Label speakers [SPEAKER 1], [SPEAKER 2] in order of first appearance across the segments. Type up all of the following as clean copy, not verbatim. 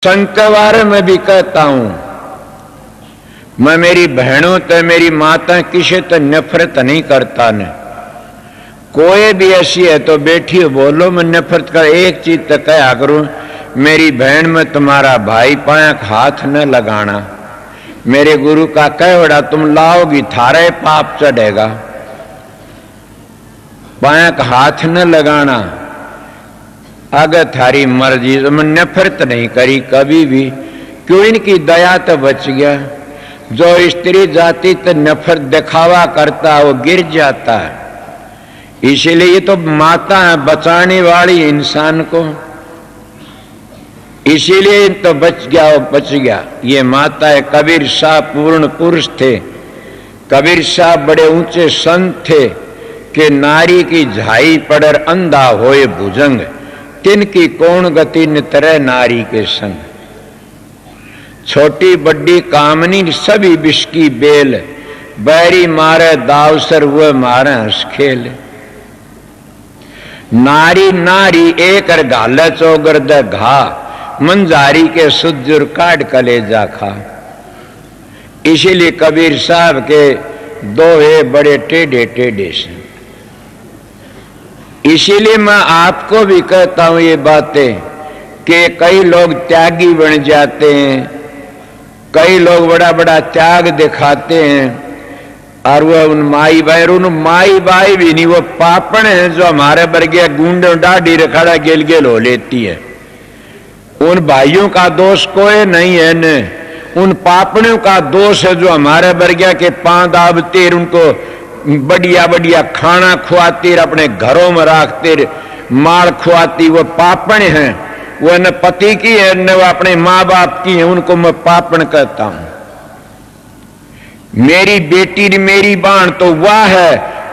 [SPEAKER 1] संग के बारे में भी कहता हूं, मैं मेरी बहनों ते मेरी माता किसी तो नफरत नहीं करता ने। कोई भी ऐसी है तो बैठी बोलो, मैं नफरत कर एक चीज तो कहा करूं, मेरी बहन में तुम्हारा भाई पाया हाथ न लगाना। मेरे गुरु का कह बड़ा तुम लाओगी थारे पाप चढ़ेगा, पाया हाथ न लगाना। अगर थारी मर्जी, तो मैं नफरत नहीं करी कभी भी, क्यों इनकी दया तो बच गया। जो स्त्री जाति तो नफरत दिखावा करता वो गिर जाता है। इसीलिए ये तो माता है बचाने वाली इंसान को, इसीलिए तो बच गया वो बच गया। ये माता है। कबीर साहब पूर्ण पुरुष थे, कबीर साहब बड़े ऊंचे संत थे कि नारी की झाई पड़र अंधा होए भुजंग, तिनकी कौन गति नितरे नारी के संग। छोटी बड्डी कामनी सभी विष की बेल, बैरी मारे दावसर वह मारे हंस खेल। नारी नारी एक गाल चौगर द घा, मंजारी के सुजुर काट कलेजा खा। इसीलिए कबीर साहब के दोहे बड़े टेढ़े टेढ़े से। इसीलिए मैं आपको भी कहता हूं ये बातें कि कई लोग त्यागी बन जाते हैं, कई लोग बड़ा बड़ा त्याग दिखाते हैं, और वह उन माई बाई भी नहीं, वो पापण है जो हमारे वर्गीय गुंडों डाढ़ी रखड़ा गेल गेल हो लेती है। उन भाइयों का दोष कोई नहीं है न, उन पापणों का दोष है जो हमारे वर्गीय के पांव दाबते, उनको बढ़िया बढ़िया खाना खुआती, अपने घरों में रखते, माल खुआती। वो पापण हैं, वो न पति की है न वो अपने माँ बाप की है, उनको मैं पापण कहता हूं। मेरी बेटी मेरी बाण तो वह है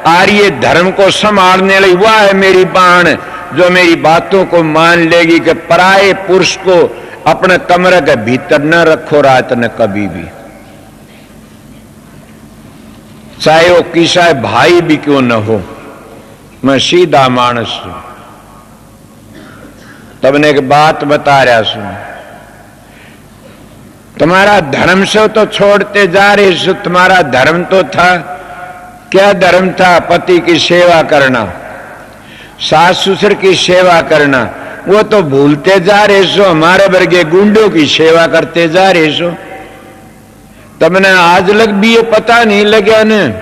[SPEAKER 1] आर्य धर्म को संभालने वाली, वह है मेरी बाण जो मेरी बातों को मान लेगी कि पराये पुरुष को अपने कमरे के भीतर न रखो रात न कभी भी, चाहे वो किसा भाई भी क्यों न हो। मैं सीधा मानस हूं। तबने एक बात बता रहा सुन, तुम्हारा धर्म से तो छोड़ते जा रहे सो, तुम्हारा धर्म तो था, क्या धर्म था? पति की सेवा करना, सास ससुर की सेवा करना, वो तो भूलते जा रहे सो। हमारे वर्गे गुंडों की सेवा करते जा रहे सो। तबने आज लग भी ये पता नहीं लगा न,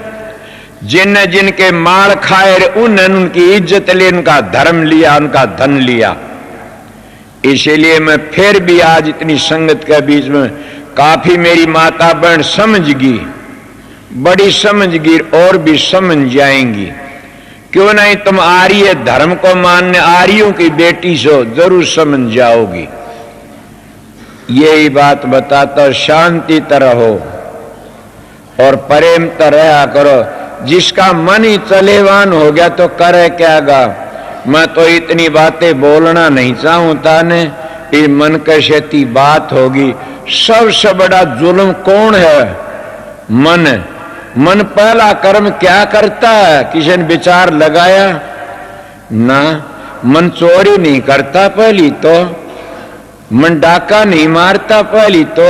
[SPEAKER 1] जिन जिनके माल खाए उन्होंने उनकी इज्जत ले, उनका धर्म लिया, उनका धन लिया। इसीलिए मैं फिर भी आज इतनी संगत के बीच में काफी मेरी माता बहन समझ गई, बड़ी समझ गई और भी समझ जाएंगी। क्यों नहीं, तुम आर्य धर्म को मानने आर्यों की बेटी सो, जरूर समझ जाओगी। यही बात बताता, शांति तरह हो और प्रेम तरह करो। जिसका मन ही चलेवान हो गया तो करे क्या गा। मैं तो इतनी बातें बोलना नहीं चाहूंता ने, ये मन कैसी बात होगी। सबसे बड़ा जुल्म कौन है? मन। मन पहला कर्म क्या करता है? किसी ने विचार लगाया ना? मन चोरी नहीं करता पहली तो, मन डाका नहीं मारता पहली तो,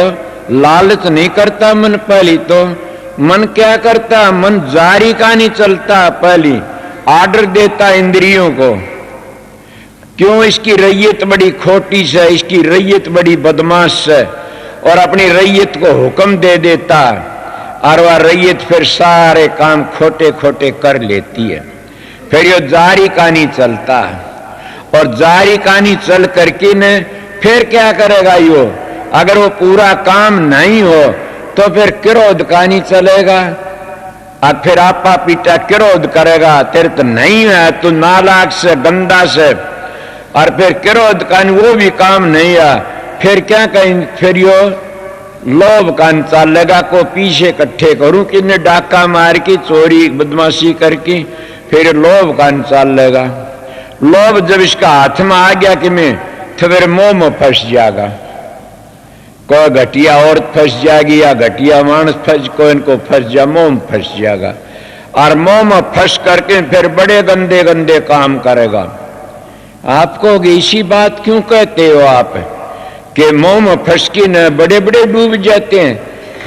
[SPEAKER 1] लालच नहीं करता मन पहली तो। मन क्या करता? मन जारी का नहीं चलता पहली, आर्डर देता इंद्रियों को। क्यों? इसकी रैयत बड़ी खोटी से, इसकी रैयत बड़ी बदमाश से, और अपनी रैयत को हुक्म दे देता, और वह रैयत फिर सारे काम खोटे खोटे कर लेती है। फिर ये जारी का नहीं चलता, और जारी का नहीं चल करके न फिर क्या करेगा यो? अगर वो पूरा काम नहीं हो तो फिर क्रोध का नहीं चलेगा, और फिर आपा पीटा क्रोध करेगा, तेरे तो नहीं है, तू नालायक से गंदा से, और फिर क्रोध का वो भी काम नहीं है। फिर क्या कहें? फिर यो लोभ का चलेगा, को पीछे इकट्ठे करूं कि ने डाका मार की चोरी बदमाशी करके, फिर लोभ का चलेगा। लोभ जब इसका हाथ में आ गया कि मैं, तो फिर मोह में फंस जाएगा। कोई घटिया औरत फंस जाएगी या घटिया मानस फंस, कोई इनको फंस जा, मोह में फंस जाएगा, और मोह में फंस करके फिर बड़े गंदे गंदे काम करेगा। आपको इसी बात क्यों कहते हो आप कि मोह में फंसकी न बड़े बड़े डूब जाते हैं।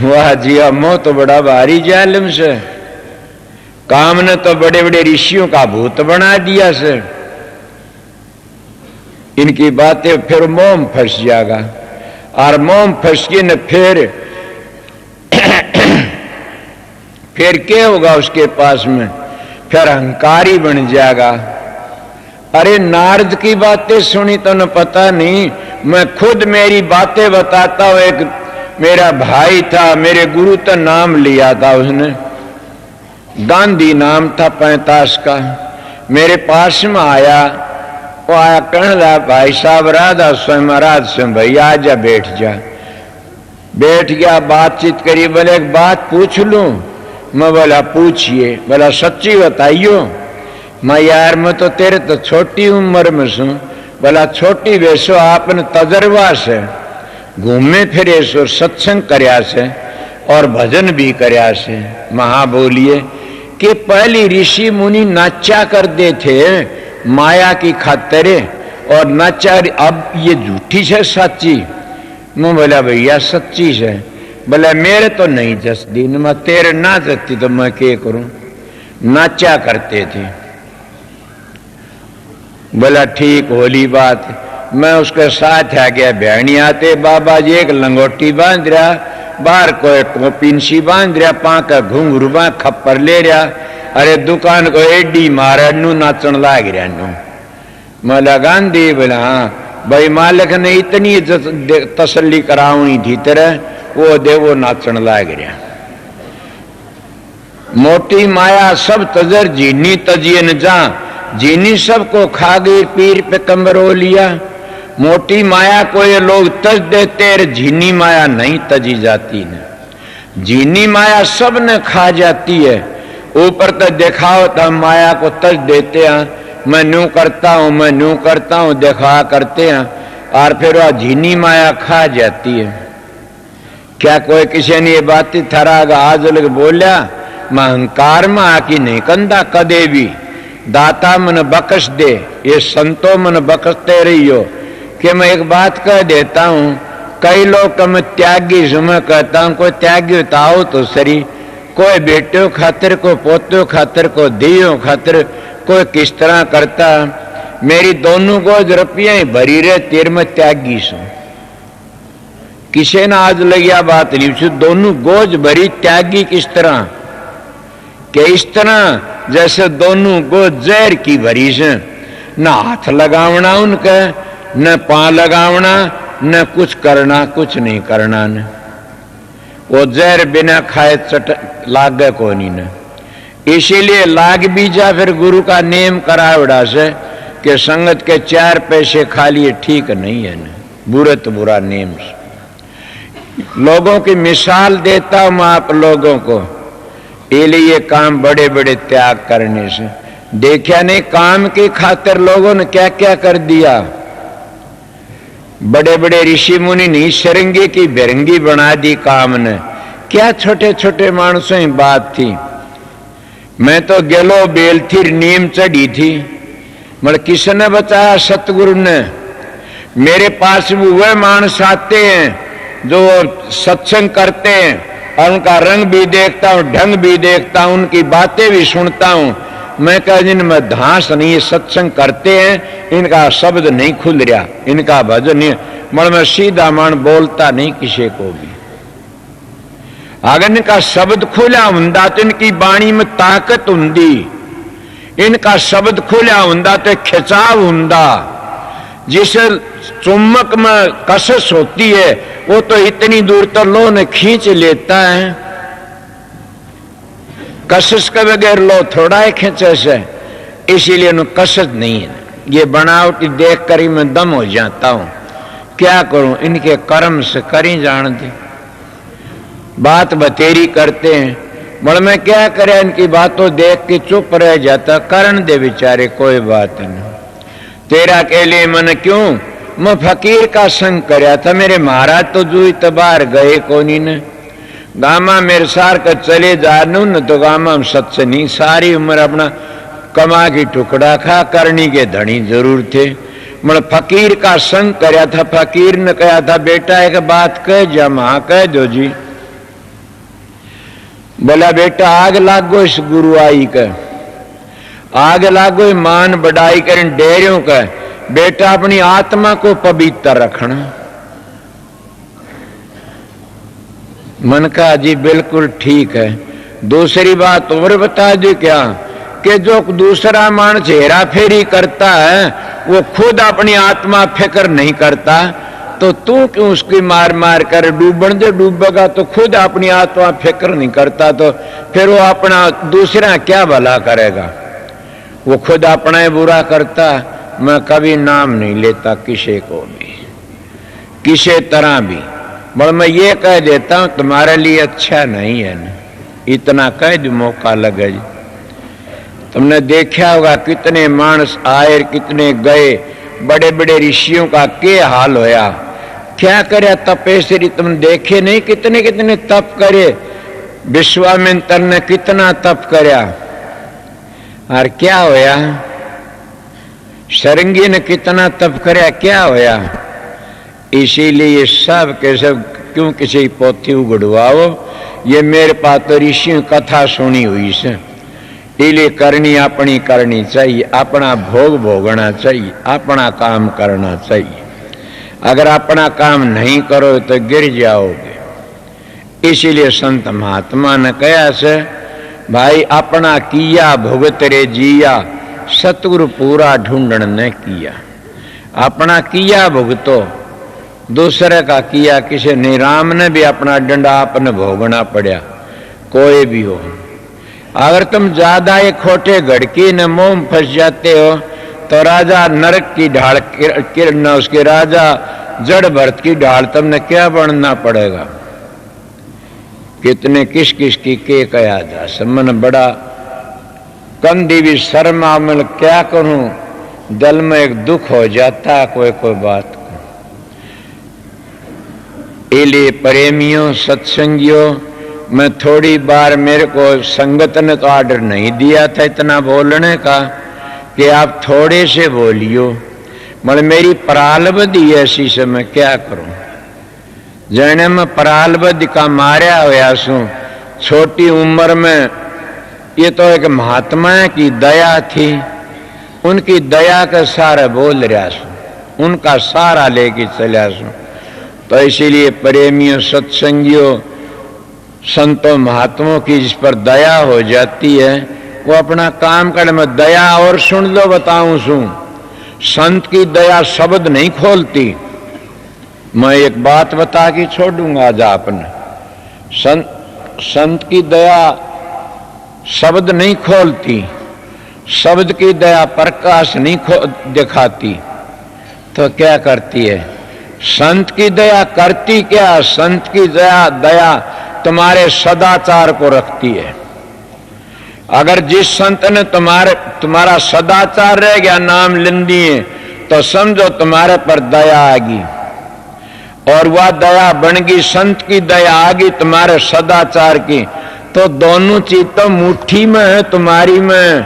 [SPEAKER 1] वाह जी, मोह तो बड़ा भारी जालिम से, काम ने तो बड़े बड़े ऋषियों का भूत बना दिया से। इनकी बातें फिर मोह में फंस जाएगा, और मोह में फंस के न फिर क्या होगा उसके पास में, फिर अहंकारी बन जाएगा। अरे नारद की बातें सुनी तो न पता नहीं, मैं खुद मेरी बातें बताता हूं। एक मेरा भाई था, मेरे गुरु तो नाम लिया था उसने, गांधी नाम था 45 का। मेरे पास में आया, वो आया कहने लगा, भाई साहब राधा स्वयं महाराज से भैया आजा बैठ जा। बैठ गया, बातचीत करी। बोले एक बात पूछ लूं? मैं बोला पूछिए। बोला सच्ची बताइयो। मैं यार मैं तो तेरे तो छोटी उम्र में सू। बोला छोटी वैसो आपने तजर्बा से घूमे फिरे सो, सत्संग करया से और भजन भी करया से। महा बोलिए कि पहली ऋषि मुनि नाचा करते थे माया की खातिर, और नाचा अब ये झूठी है सच्ची? मैं बोला भैया सच्ची है। बोला मेरे तो नहीं जसदी, मैं तेरे ना जसती तो मैं क्या करूं? नाचा करते थे। बोला ठीक होली बात। मैं उसके साथ आ गया। बहनी आते बाबा जी एक लंगोटी बांध रहा, बाहर कोई टोपिनसी बांध रहा, पाका घुंघरू बा खप्पर ले रहा। अरे दुकान को एडी मारा नू नाचन लाग रहा नू। मैं लगान दी। बोला हाँ भाई, मालिक ने इतनी तसल्ली करावनी थी तरह, वो दे वो नाचन लाग रहा। मोटी माया सब तजर जीनी तजिए न जा, जीनी सबको खा गई, पीर पे कमरो लिया। मोटी माया को ये लोग तज देते, झीनी माया नहीं तजी जाती न। झीनी माया सब ने खा जाती है। ऊपर तो दिखाओ तो हम माया को तज देते हैं, मैं न्यू करता हूं, मैं न्यू करता हूं, दिखा करते हैं, और फिर वह झीनी माया खा जाती है। क्या कोई किसी ने ये बात थरागा आज लग बोलिया? मैं अहंकार में आकी नहीं कंधा कदे भी, दाता मन बकस दे, ये संतो मन बकसते रहियो। कि मैं एक बात कह देता हूं, कई लोग मैं त्यागी से मैं कहता हूं कोई त्यागी होता हो तो सरी, कोई बेटो खातिर, कोई पोतो खातिर, कोई दियो खातिर, कोई किस तरह करता। मेरी दोनों गोज रुपया ही भरी रहे, तेर में त्यागी सो। किसी ने आज लगिया बात नहीं, दोनों गोज भरी त्यागी किस तरह के? इस तरह जैसे दोनों गोज जहर की भरी से, न हाथ लगावना उनका, न पांव लगावना, न कुछ करना, कुछ नहीं करना। न वो जहर बिना खाए चट लागे को नहीं न। इसीलिए लाग भी जा, फिर गुरु का नेम करावड़ा से कि संगत के 4 पैसे खा लिए ठीक नहीं है न, बुरे तो बुरा नेम से। लोगों की मिसाल देता हूं मैं आप लोगों को, इसलिए काम बड़े बड़े त्याग करने से। देखा नहीं काम की खातिर लोगों ने क्या क्या कर दिया। बड़े बड़े ऋषि मुनि नहीं शरंगी की बिरंगी बना दी काम ने। क्या छोटे छोटे मानसों की बात थी। मैं तो गेलो बेल थी, नीम चढ़ी थी, मगर किसने बचाया? सतगुरु ने। मेरे पास भी वह मानस आते हैं जो सत्संग करते हैं, और उनका रंग भी देखता हूं, ढंग भी देखता हूं, उनकी बातें भी सुनता हूं। मैं कह जिनमें धांस नहीं है, सत्संग करते हैं, इनका शब्द नहीं खुल रहा, इनका भजन नहीं। मगर मैं सीधा मान बोलता नहीं किसी को भी। अगर इनका शब्द खुला हुंदा तो इनकी बाणी में ताकत हुंदी, इनका शब्द खुला हुंदा तो खिंचाव हुंदा। जिस चुम्बक में कसस होती है वो तो इतनी दूर तो लो ने खींच लेता है, कसस के बगैर लो थोड़ा ही खींचे से। इसीलिए न कसस नहीं है। ये बनावटी देख कर ही मैं दम हो जाता हूं। क्या करूं, इनके कर्म से करी जान दे। बात बतेरी करते हैं, बड़ मैं क्या करे, इनकी बातों देख के चुप रह जाता। करण दे बेचारे, कोई बात नहीं। तेरा के लिए मन क्यों? मैं फकीर का संग करया था। मेरे महाराज तो जू तबार गए कोनी ने। गामा मेरे सार का चले जानू न तो गामा हम सच नहीं। सारी उम्र अपना कमा की टुकड़ा खा, करनी के धनी जरूर थे। मतलब फकीर का संग करया था। फकीर ने कहा था बेटा एक बात कह जा। हाँ कह दो जी। बोला बेटा आग लागो इस गुरु आई का, आग लागो मान बढ़ाई कर डेरियों का। बेटा अपनी आत्मा को पवित्र रखना। मन का जी बिल्कुल ठीक है। दूसरी बात और बता दी क्या कि जो दूसरा मानस हेरा फेरी करता है वो खुद अपनी आत्मा फिक्र नहीं करता, तो तू क्यों उसकी मार मार कर डूबन जो डूबेगा तो खुद अपनी आत्मा फिक्र नहीं करता, तो फिर वो अपना दूसरा क्या भला करेगा। वो खुद अपना ही बुरा करता। मैं कभी नाम नहीं लेता किसी को भी, किसी तरह भी। पर मैं ये कह देता हूं तुम्हारे लिए अच्छा नहीं है ना, इतना कह दो मौका लगे। तुमने देखा होगा कितने मानस आए कितने गए, बड़े बड़े ऋषियों का क्या हाल होया। क्या करे तपेश्वरी, तुम देखे नहीं कितने कितने तप करे। विश्वामित्र ने कितना तप करया और क्या होया। शरंगी ने कितना तप करया, क्या होया। इसीलिए सब के सब क्यों किसी पोथी उगड़वाओ। ये मेरे पास तो ऋषि कथा सुनी हुई से, इसलिए करनी अपनी करनी चाहिए, अपना भोग भोगना चाहिए, अपना काम करना चाहिए। अगर अपना काम नहीं करो तो गिर जाओगे। इसीलिए संत महात्मा ने कहा से भाई अपना किया भुगत रे जिया, सतगुरु पूरा ढूंढन ने किया। अपना किया भुगतो, दूसरे का किया किसी ने। राम ने भी अपना डंडा अपने भोगना पड़ा, कोई भी हो। अगर तुम ज्यादा एक खोटे घड़की न मोह में फंस जाते हो तो राजा नरक की ढाल किरण, उसके राजा जड़ भरत की ढाल तुमने क्या बनना पड़ेगा। कितने किस किस की के कहा जा। समन बड़ा कंधी भी शर्मा, मैं क्या करूं, दिल में एक दुख हो जाता कोई कोई बात। इसलिए प्रेमियों सत्संगियों, मैं थोड़ी बार मेरे को संगत ने तो आर्डर नहीं दिया था इतना बोलने का कि आप थोड़े से बोलियो, मतलब मेरी परालबद्धि ऐसी से मैं क्या करूं। जने मैं परालबद्धि का मारा होया सू छोटी उम्र में। ये तो एक महात्मा की दया थी, उनकी दया का सारा बोल रहा सू, उनका सारा लेके चला सू। तो इसीलिए प्रेमियों सत्संगियों संतों महात्माओं की जिस पर दया हो जाती है वो अपना काम कर। में दया और सुन लो बताऊं सू, संत की दया शब्द नहीं खोलती। मैं एक बात बता के छोड़ूंगा आज आपने। संत की दया शब्द नहीं खोलती, शब्द की दया प्रकाश नहीं दिखाती, तो क्या करती है। संत की दया करती क्या, संत की दया तुम्हारे सदाचार को रखती है। अगर जिस संत ने तुम्हारा सदाचार रह गया नाम लेन दिए तो समझो तुम्हारे पर दया आएगी, और वह दया बन गई संत की दया आ गई तुम्हारे सदाचार की, तो दोनों चीज तो मुट्ठी में है तुम्हारी में।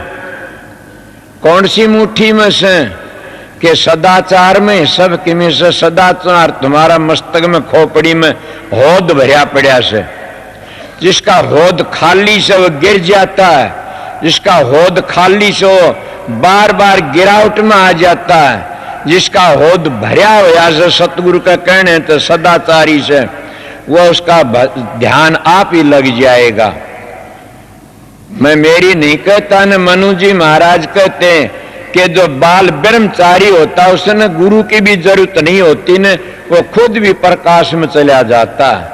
[SPEAKER 1] कौन सी मुट्ठी में से कि सदाचार में, सब की में से सदाचार तुम्हारा मस्तक में खोपड़ी में होद भरिया पड़ा से। जिसका होद खाली से वो गिर जाता है, जिसका होद खाली से वो बार बार गिरावट में आ जाता है, जिसका होद भरिया होया से सतगुरु का कहने तो सदाचारी से वो उसका ध्यान आप ही लग जाएगा। मैं मेरी नहीं कहता न, मनु जी महाराज कहते हैं कि जो बाल ब्रह्मचारी होता है उसने गुरु की भी जरूरत नहीं होती न, वो खुद भी प्रकाश में चला जाता है।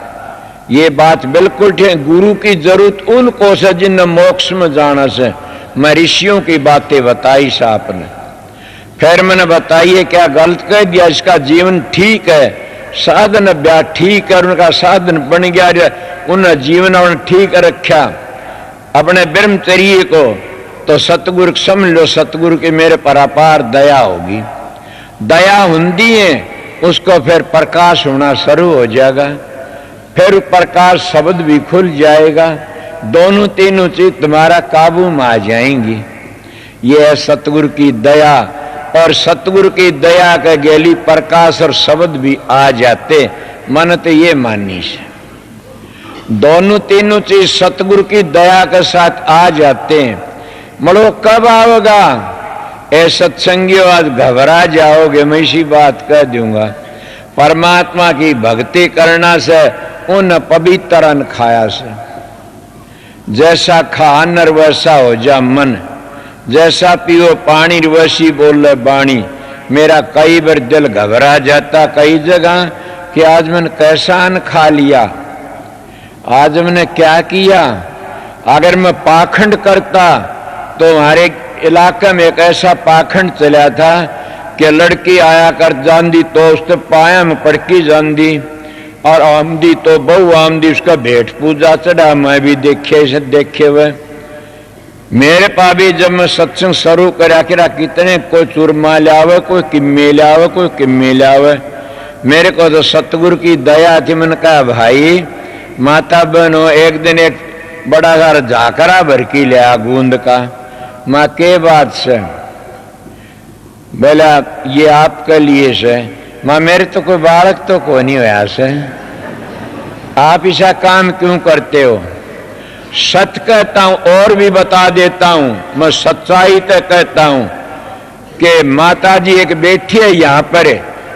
[SPEAKER 1] ये बात बिल्कुल ठीक। गुरु की जरूरत उनको से जिन मोक्ष में जाना से। मैं ऋषियों की बातें बताई साहब ने, फिर मैंने बताइए क्या गलत कह दिया। इसका जीवन ठीक है, साधन ब्याह ठीक है, उनका साधन बन गया, उन्होंने जीवन उन्होंने ठीक रखा अपने ब्रह्मचर्य को, तो सतगुरु समझ लो सतगुरु की मेरे पर अपार दया होगी। दया हुंदी है उसको फिर प्रकाश होना शुरू हो जाएगा, फिर प्रकाश शब्द भी खुल जाएगा, दोनों तीनों चीज तुम्हारा काबू में आ जाएंगी। ये है सतगुरु की दया और सतगुरु की दया के गेली प्रकाश और शब्द भी आ जाते। मन तो ये माननी से दोनों तीनों चीज सतगुरु की दया के साथ आ जाते हैं। मरो कब आओगा? ए सत्संगियों, आज घबरा जाओगे, मैं इसी बात कह दूंगा। परमात्मा की भक्ति करना से उन पवित्र अन्न खाया से, जैसा खा अन्न वैसा हो जा मन, जैसा पियो पानी वैसी बोले बाणी। मेरा कई बार दिल घबरा जाता कई जगह कि आज मैंने कैसा अन्न खा लिया, आज मैंने क्या किया। अगर मैं पाखंड करता तो हमारे इलाके में एक ऐसा पाखंड चला था कि लड़की आया कर जांदी तो उसने पाया में पड़की जांदी और आमदी तो बहु आमदी, उसका भेंट पूजा चढ़ा। मैं भी देखे हुए मेरे पा भी जब मैं सत्संग शुरू करा कितने कोई चूरमा लावे, कोई किम्मे लावे, कोई किम्मे लावे। मेरे को तो सतगुरु की दया थी। मैंने कहा भाई माता बहनों, एक दिन एक बड़ा सारा झाकरा भर की लिया गूंद का। माँ के बात से? बोला ये आपके लिए से। माँ मेरे तो कोई बालक तो को नहीं होया से, आप ऐसा काम क्यों करते हो? सच कहता हूं और भी बता देता हूं, मैं सच्चाई तो कहता हूं कि माता जी एक बैठी है यहाँ पर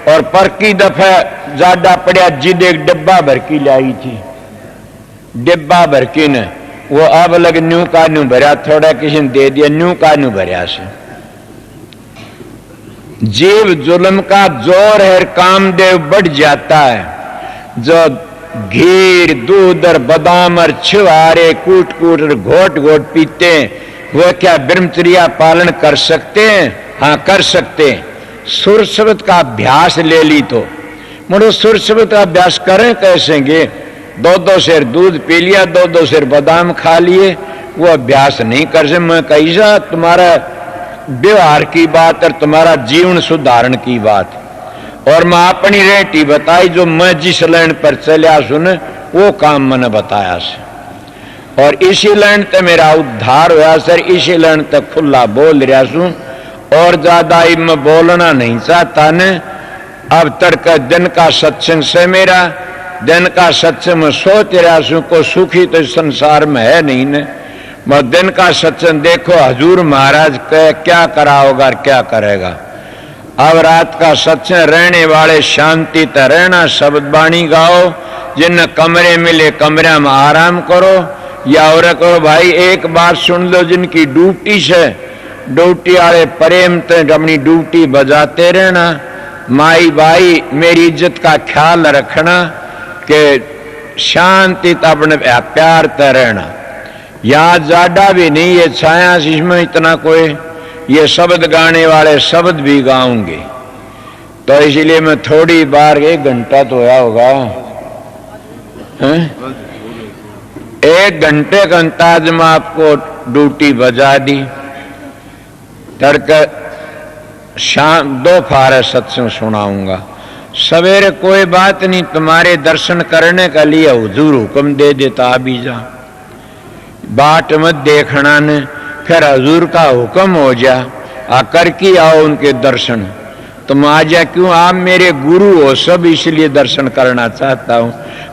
[SPEAKER 1] और पर की दफा ज्यादा पड़ा जिद एक डिब्बा भर की लाई थी। डिब्बा भर की ने वो अब लग न्यू का न्यू भरा, थोड़ा किसी ने दे दिया, न्यू का न्यू भरा से। जीव जुल्म का जोर है, कामदेव बढ़ जाता है। जो घीर दूध और बादाम और छिवारे कूट कूट और घोट घोट पीते हैं, वह क्या ब्रह्मचर्या पालन कर सकते हैं? हाँ कर सकते हैं। सुर शब्द का अभ्यास ले ली तो मुझे सुर शब्द का अभ्यास करें कैसेंगे? दो शेर दूध पी लिया, दो शेर बादाम खा लिए, वो अभ्यास नहीं कर सकते। मैं कैसा तुम्हारा व्यवहार की बात और तुम्हारा जीवन सुधारण की बात, और मैं अपनी रेटी बताई जो मैं जिस लाइन पर चलिया सुन वो काम मैंने बताया से, और इसी लाइन तक मेरा उद्धार हुआ सर। इसी लाइन तक खुला बोल रहा सू और ज्यादा मैं बोलना नहीं चाहता ने। अब तक दिन का सत्संग से मेरा दिन का सत्संग में सोच रहा सू को सुखी तो संसार में है नहीं ने। मैं दिन का सत्संग देखो हजूर महाराज क्या करा होगा और क्या करेगा। अब रात का सत्संग रहने वाले शांति त रहना, शब्द बाणी गाओ, जिन कमरे मिले कमरे में आराम करो या और करो। भाई एक बात सुन लो, जिनकी ड्यूटी से ड्यूटी वाले प्रेम ते अपनी ड्यूटी बजाते रहना। माई भाई मेरी इज्जत का ख्याल रखना कि शांति त अपने प्यार त रहना। यहाँ ज्यादा भी नहीं है छाया इसमें इतना कोई, ये शब्द गाने वाले शब्द भी गाऊंगे तो इसलिए मैं थोड़ी बार 1 घंटा तो होया होगा, 1 घंटे का अंदाज में आपको ड्यूटी बजा दी। तड़क शाम 2 फारे सत्संग सुनाऊंगा। सवेरे कोई बात नहीं, तुम्हारे दर्शन करने के लिए हुजूर हुक्म दे देता अभी जा, बाट मत देखना ने, फिर हजूर का हुक्म हो जा आकर की आओ उनके दर्शन। तुम आ जा क्यों? आप मेरे गुरु हो सब, इसलिए दर्शन करना चाहता हूं।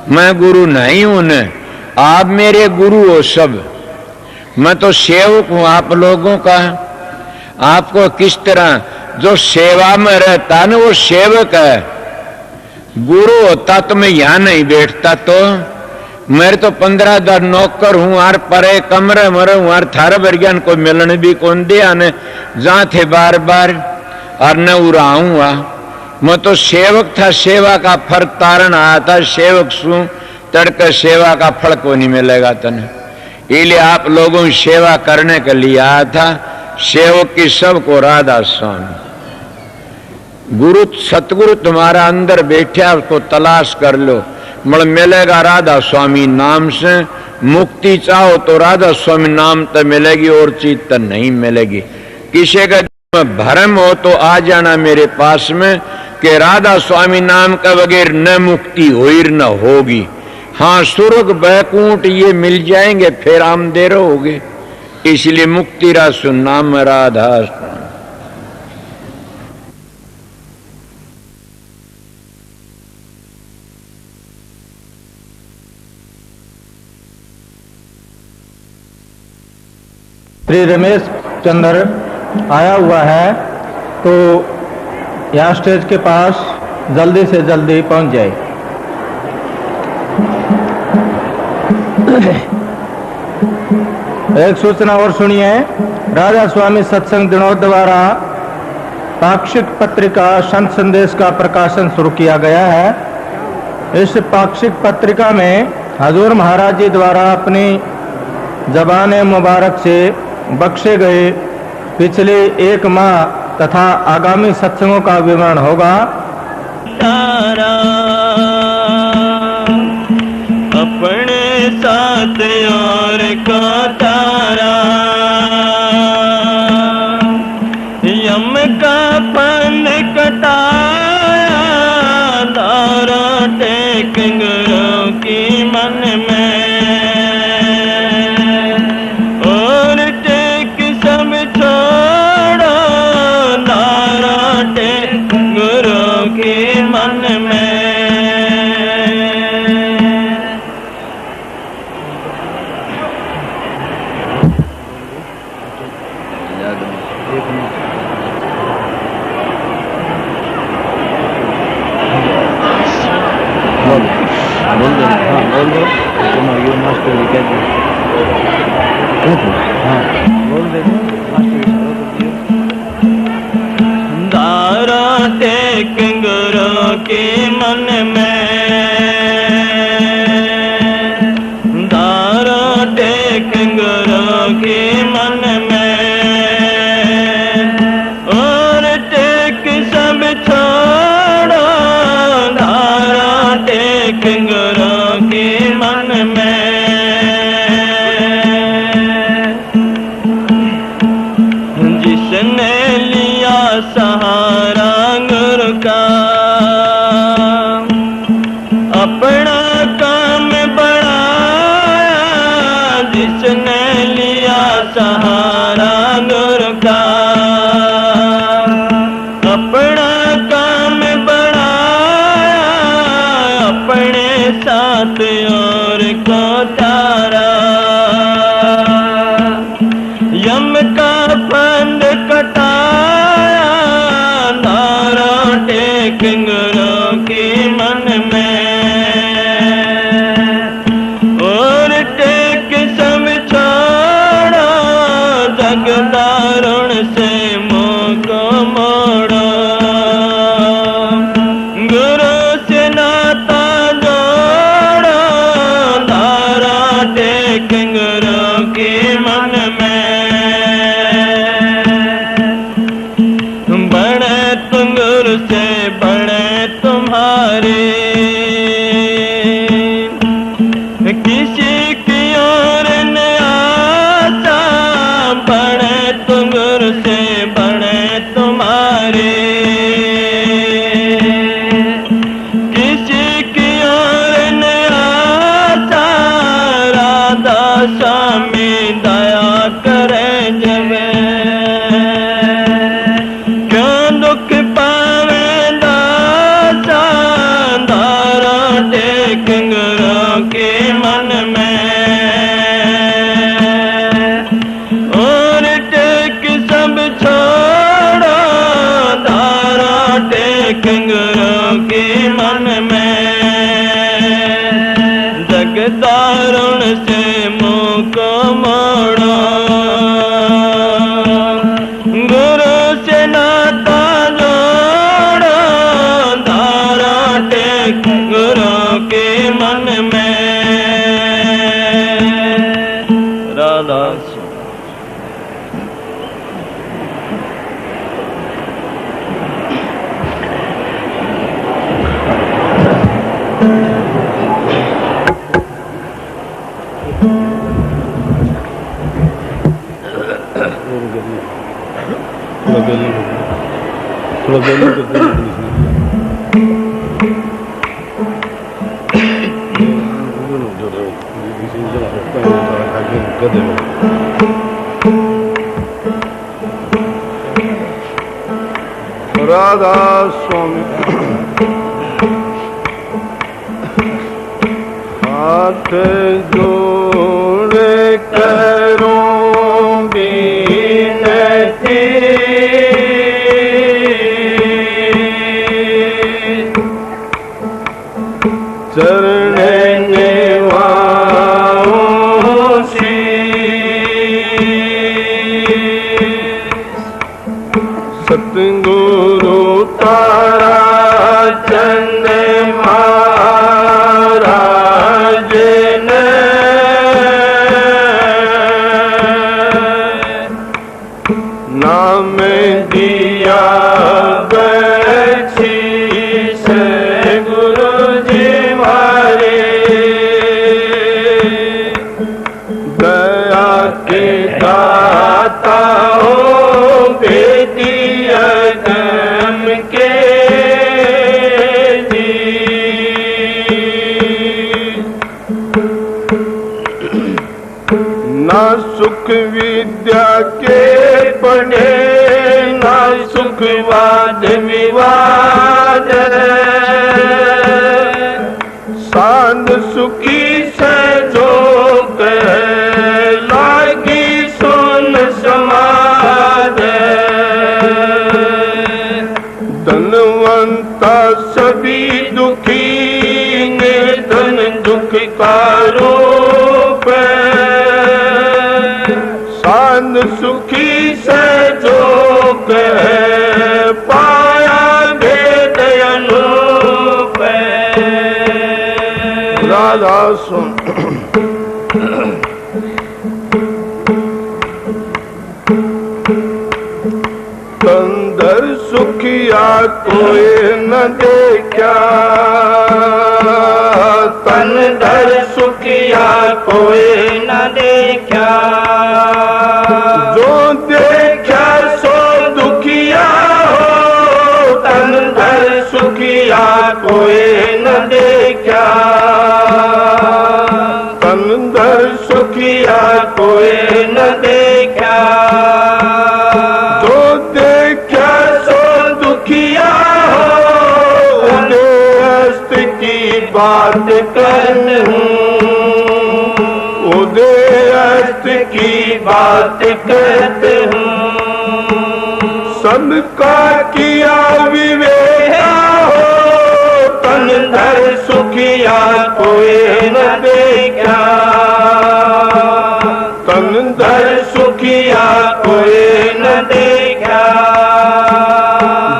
[SPEAKER 1] मैं गुरु नहीं हूं न, आप मेरे गुरु हो सब। मैं तो सेवक हूं आप लोगों का। आपको किस तरह जो सेवा में रहता न वो सेवक है। गुरु होता तो मैं यहां नहीं बैठता। तो मेरे तो 15,000 नौकर हूं और परे कमरे मरे हूं और थार बरगियान को मिलने भी कौन दिया ने जहां थे बार बार और न उड़ा हुआ। मैं तो सेवक था, सेवा का फल तारण आया था। सेवक सू तड़के सेवा का फल को नहीं मिलेगा तने, इसलिए आप लोगों की सेवा करने के लिए आया था। सेवक की सबको राधा स्वामी गुरु सतगुरु तुम्हारा अंदर बैठा, उसको तलाश कर लो, मिलेगा राधा स्वामी नाम से। मुक्ति चाहो तो राधा स्वामी नाम तो मिलेगी, और चीज तो नहीं मिलेगी। किसी का भ्रम हो तो आ जाना मेरे पास में कि राधा स्वामी नाम का बगैर न मुक्ति होई न होगी। हाँ स्वर्ग बैकुंठ ये मिल जाएंगे, फिर हम दे रहोगे। इसलिए मुक्ति रासु नाम राधा।
[SPEAKER 2] श्री रमेश चंद्र आया हुआ है, तो यहाँ स्टेज के पास जल्दी से जल्दी पहुंच जाए। एक सूचना और सुनिए। राजा स्वामी सत्संग दिनों द्वारा पाक्षिक पत्रिका संत संदेश का प्रकाशन शुरू किया गया है। इस पाक्षिक पत्रिका में हजूर महाराज जी द्वारा अपनी ज़बान मुबारक से बख्शे गए पिछले 1 माह तथा आगामी सत्संगों का विवरण होगा।
[SPEAKER 3] तारा अपने साथ और का तारा, यम का फन कटाया, तारा टेक गुरु की मन में, और टेक सब छोड़ो, तारा टेक गुरु के मन में। तारा टेक गुरु के मन में, तारा टेक गुरु के मन में, और टेक सब छोड़ो, तारा टेक गुरु के मन में। जिसने लिया सहारा गुरु का, अपना काम बढ़ाया, जिसने लिया सहारा गुरु का, अपना काम बढ़ाया, अपने साथ और को तारा, यम का फंद कटाया, तारा टेक गुरु के मन में, और टेक सब छोड़ो, जग दारुण से मुँह को मोड़ो, गुरु से नाता जोड़ो, तारा टेक गुरु के मन में। बड़े तुम गुरु से बड़े तुम्हारे, किसी की और न आशा, बड़े तुम गुरु से बड़े तुम्हारे, किसी की और न आशा, राधा स्वामी दया करे जब, क्यों दुख पावे दासा, तारा टेक गुरु के मन में, और टेक सब छोड़ो, तारा टेक गुरु के मन में, जग दारुण से मुँह को मोड़ो, गुरु से नाता जोड़ो, तारा टेक गुरु के मन में। राधा
[SPEAKER 4] थोड़ा बेली करते हैं राधा स्वामी हाथ जोड़े करो भी चरण निवाऊं सतगुरु तारा चंद महाराज ने नाम दिया बख्शीश गुरु जी मारे दया के दाता हो बेदिया गम के जी ना सुख विद्या के पढ़े ना सुख वाद विवाद सांद सुखी से जो लागी सोन समाज धनवंता सभी दुखी निर्धन दुख का रूप सांद सुखी से जो पाया भेद अनूप राधा सुन तंदर सुखिया कोई न देखा तंदर सुखिया कोई न देखा जो देखा सो दुखिया हो तंदर सुखिया कोई न देखा तंदर सुखिया कोई न देखा बात करूं उदयस्त की बात करते हूँ सबका किया विवेका हो तन धर सुखिया कोई न देखा तन धर सुखिया कोई न देखा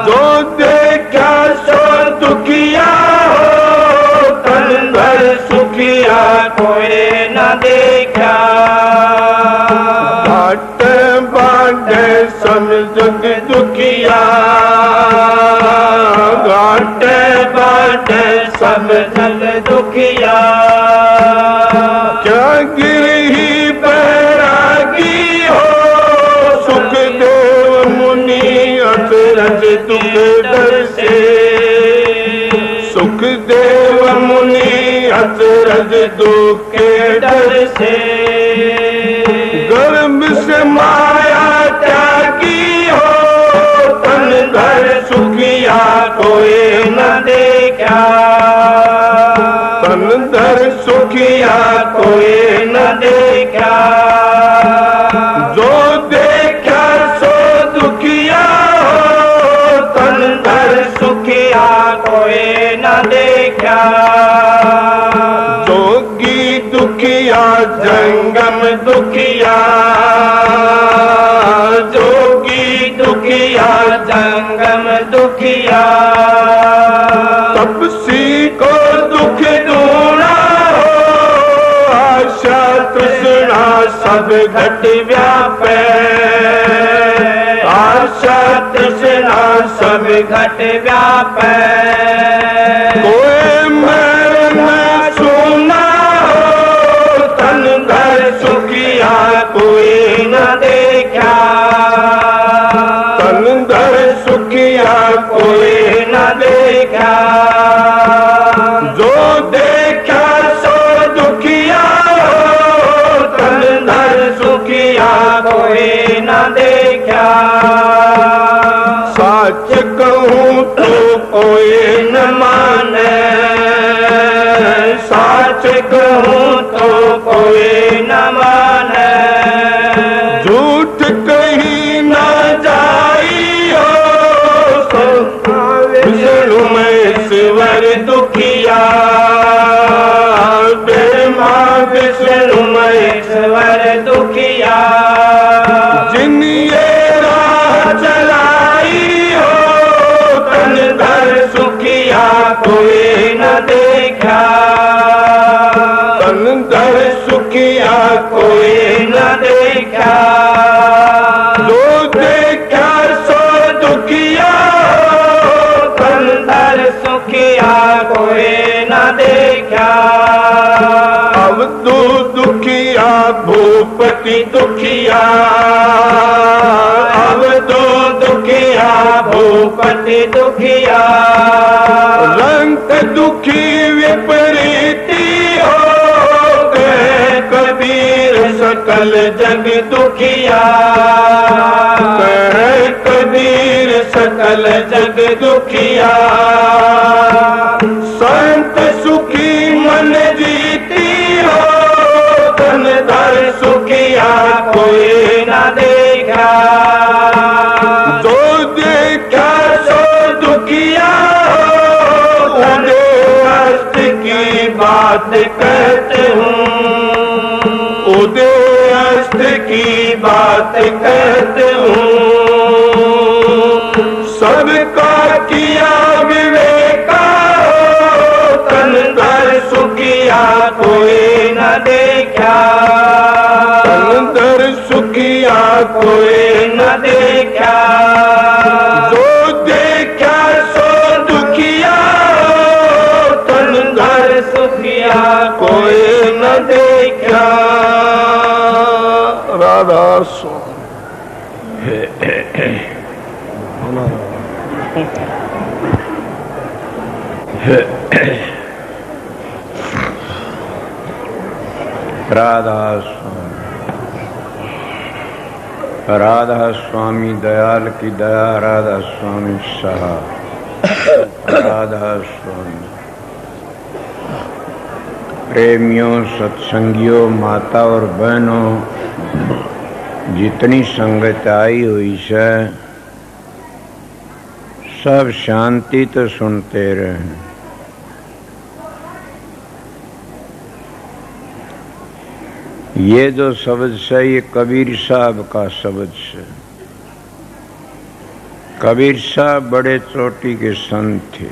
[SPEAKER 4] जो देखा सो दुखिया सुखिया कोई न देखा घाट बांधे सब जग दुखिया घाट बांधे सब जग दुखिया क्या गिरही बैरागी हो सुखदेव मुनि अचरज दुख डर से सुखदेव मुनि अचरज दुख के डर से गर्भ से माया त्यागी हो तन घर सुखिया कोई न देखा तन घर सुखिया कोई न देखा जो देखा सो दुखिया हो तन घर सुखिया कोई न देखा जोगी दुखिया जंगम दुखिया जोगी दुखिया जंगम दुखिया तपसी को दुख दूना हो आशा तृष्णा सब घट व्यापे आशा तृष्णा सब घट व्यापे कोई सुखिया कोई न देखा तन धर सुखिया कोई न देखा जो देखा सो दुखिया हो तन धर सुखिया कोई न देखा सच कहूँ तो कोई न माने भूपति दुखिया, अब तो दुखिया भूपति दुखिया। रंग दुखी विपरीती हो गए कबीर सकल जग दुखिया, कहे कबीर सकल जग दुखिया। संत सुखी मन जीती हो, धन धर सुखिया कोई न देखा। जो देखा सो दुखिया हो, धने हस्त की बात कहते हूँ, उदय हस्त की बात कहते हूँ। सबका किया विवेका हो, तन धर सुखिया कोई न देखा। तन धर सुखिया कोई न देखा। जो देखा सो दुखिया हो, तन धर सुखिया कोई न देखा। राधा स्वामी।
[SPEAKER 1] राधा स्वामी, राधा स्वामी दयाल की दया, राधा स्वामी सहा, राधा स्वामी। प्रेमियों, सत्संगियों, माता और बहनों, जितनी संगत आई हुई है सब शांति तो सुनते रहें। ये जो शब्द है ये कबीर साहब का शब्द है। कबीर साहब बड़े चोटी के संत थे।